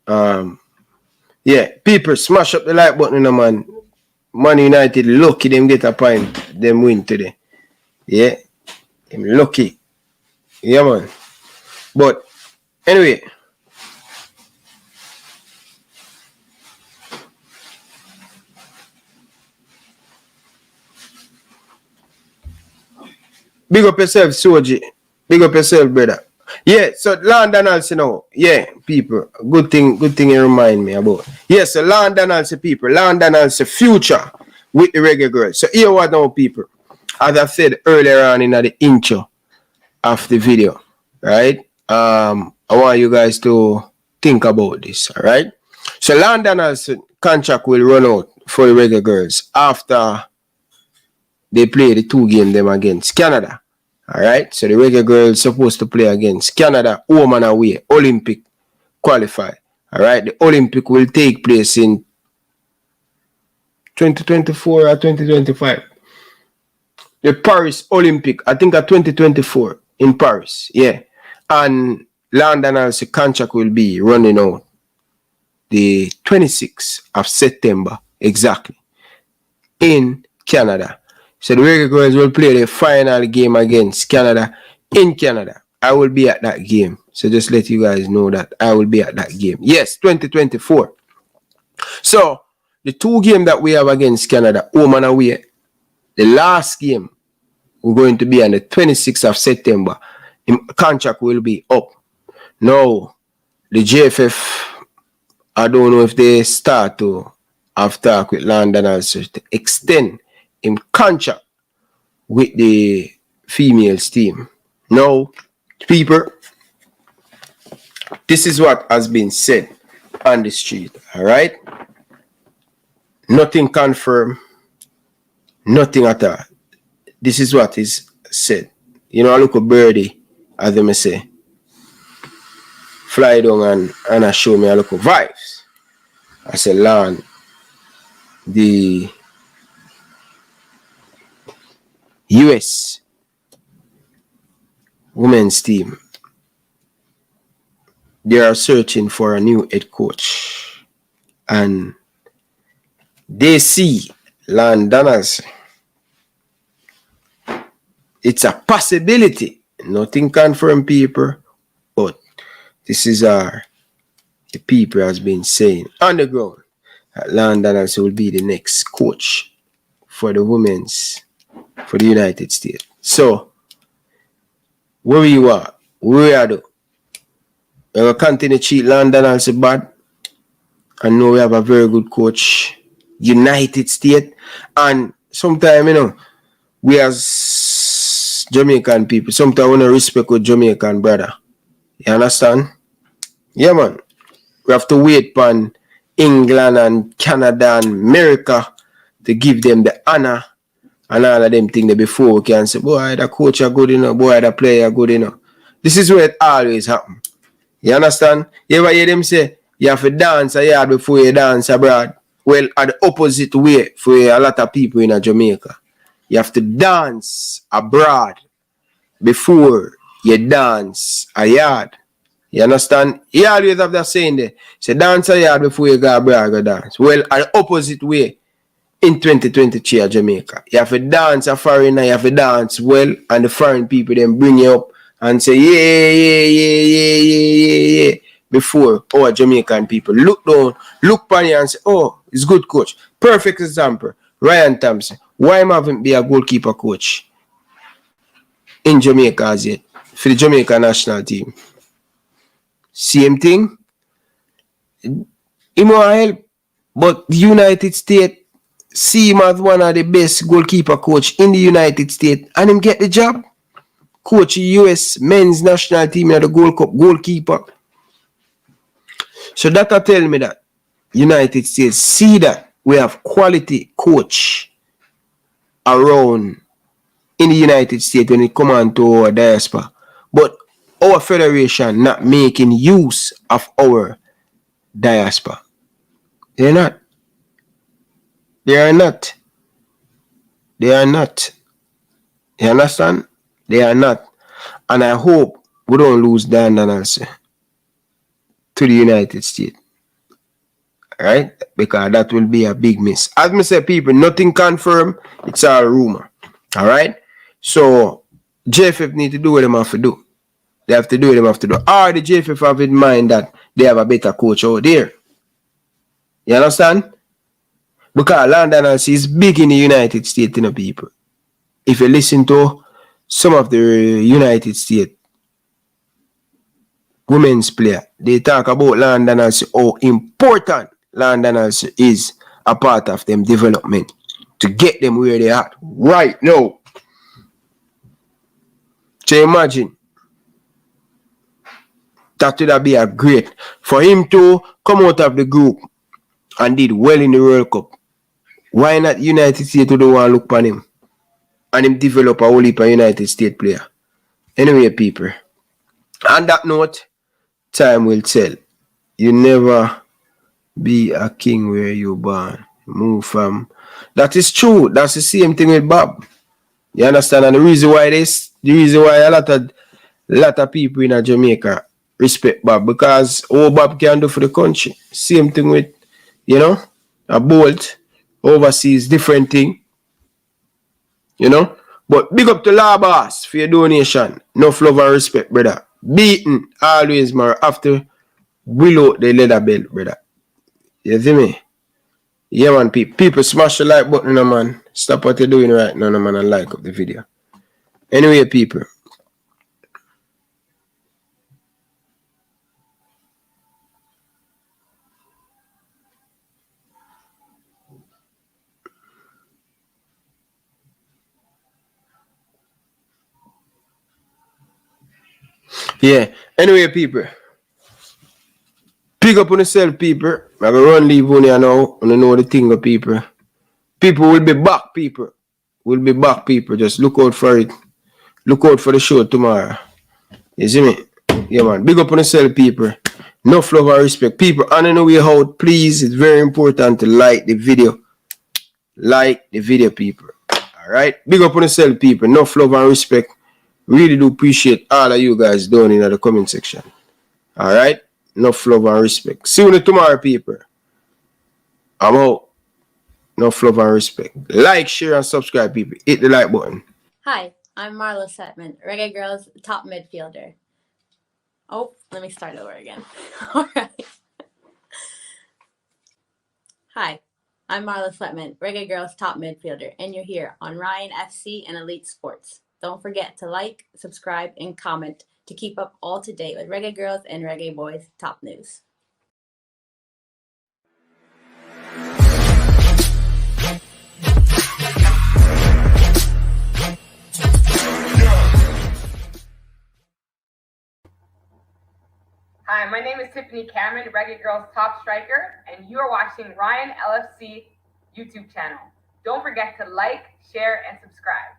man. Yeah, people, smash up the like button, you know, man. Man United, lucky them get a point. Them win today. Yeah. Them lucky. Yeah, man. But, anyway. Big up yourself, Soji. Big up yourself, brother. Yeah, so Lorne Donaldson now. Yeah, people. Good thing you remind me about. Yes, so Lorne Donaldson, people. Lorne Donaldson future with the Reggae Girls. So here what now, people. As I said earlier on in the intro of the video, right? I want you guys to think about this, all right? So Lorne Donaldson contract will run out for the Reggae Girls after they play the 2 games them against Canada. Alright, so the Reggae Girls supposed to play against Canada, home and away, Olympic qualify. Alright, the Olympic will take place in 2024 or 2025. The Paris Olympic, I think at 2024 in Paris, yeah. And Lorne Donaldson's contract will be running out the 26th of September, exactly, in Canada. So the Reggae Girls will play the final game against Canada in Canada. I will be at that game. So just let you guys know that I will be at that game. Yes, 2024. So the 2 games that we have against Canada, home and away, the last game we're going to be on the 26th of September. The contract will be up. Now, the JFF, I don't know if they start to have talk with Lorne Donaldson to extend in contract with the females team. Now, people, this is what has been said on the street, all right? Nothing confirmed, nothing at all. This is what is said. You know, I look at birdie, as they may say, fly down and I show me a look at vibes. I say, Lorne, the US women's team, they are searching for a new head coach, and they see Lorne Donaldson. It's a possibility, nothing confirmed, people, but this is the people has been saying on the ground that Lorne Donaldson will be the next coach for the women's, for the United States. So, where you are, where are you? We will continue to cheat Lorne Donaldson bad. I know we have a very good coach, United States. And sometimes, you know, we as Jamaican people, sometimes we don't respect with Jamaican brother. You understand? Yeah, man. We have to wait for England and Canada and America to give them the honor and all of them things before we can say, boy, the coach are good enough, boy, the player are good enough. This is where it always happens. You understand? You ever hear them say, you have to dance a yard before you dance abroad? Well, at the opposite way for a lot of people in Jamaica. You have to dance abroad before you dance a yard. You understand? You always have that saying there. Say, dance a yard before you go abroad, go dance. Well, at the opposite way, in 2023 at Jamaica, you have to dance a foreigner, you have to dance well, and the foreign people then bring you up and say, yeah, before our Jamaican people look down, look upon you and say, oh, it's good coach. Perfect example, Ryan Thompson. Why haven't be a goalkeeper coach in Jamaica as yet for the Jamaica national team? Same thing. He want help. But the United States see him as one of the best goalkeeper coach in the United States and him get the job. Coach US men's national team in the Gold Cup goalkeeper. So that tell me that United States see that we have quality coach around in the United States when it comes on to our diaspora. But our federation not making use of our diaspora. They're not. They are not. They are not. You understand? They are not. And I hope we don't lose Lorne Donaldson to the United States. Right? Because that will be a big miss. As I say, people, nothing confirmed. It's all rumor. Alright? So, JFF need to do what they have to do. They have to do what they have to do. Or the JFF have in mind that they have a better coach out there. You understand? Because Lorne Donaldson is big in the United States, you know, people. If you listen to some of the United States women's player, they talk about Lorne Donaldson, how important Lorne Donaldson is a part of them development to get them where they are right now. So imagine that would be a great for him to come out of the group and did well in the World Cup. Why not United States to the one look on him and him develop a whole heap of United States player? Anyway, people, on that note, time will tell. You never be a king where you born. Move from. That is true. That's the same thing with Bob. You understand? And the reason why a lot of people in Jamaica respect Bob, because all Bob can do for the country. Same thing with, you know, a Bolt overseas, different thing. You know? But big up to La Boss for your donation. Enough love and respect, brother. Beaten always more after below the leather belt, brother. You see me? Yeah, man, people smash the like button, man. Stop what you're doing right now, man, and like up the video. Anyway, people. Yeah. Anyway, people. Pick up on yourself, people. I'm going to run leave on here now. I know the thing of people. People will be back, people. We'll be back, people. Just look out for it. Look out for the show tomorrow. You see me? Yeah, man. Big up on yourself, people. Enough love and respect. People, on the way out, please, it's very important to like the video. Like the video, people. Alright? Big up on yourself, people. Enough love and respect. Really do appreciate all of you guys down in the comment section. Alright? Enough love and respect. See you tomorrow, people. I'm out. Enough love and respect. Like, share, and subscribe, people. Hit the like button. Hi, I'm Marla Setman, Reggae Girls top midfielder. Oh, let me start over again. All right. Hi, I'm Marla Setman, Reggae Girls top midfielder, and you're here on Ryan FC and Elite Sports. Don't forget to like, subscribe, and comment to keep up all to date with Reggae Girls and Reggae Boys top news. Hi, my name is Tiffany Cameron, Reggae Girls top striker, and you are watching Ryan LFC YouTube channel. Don't forget to like, share, and subscribe.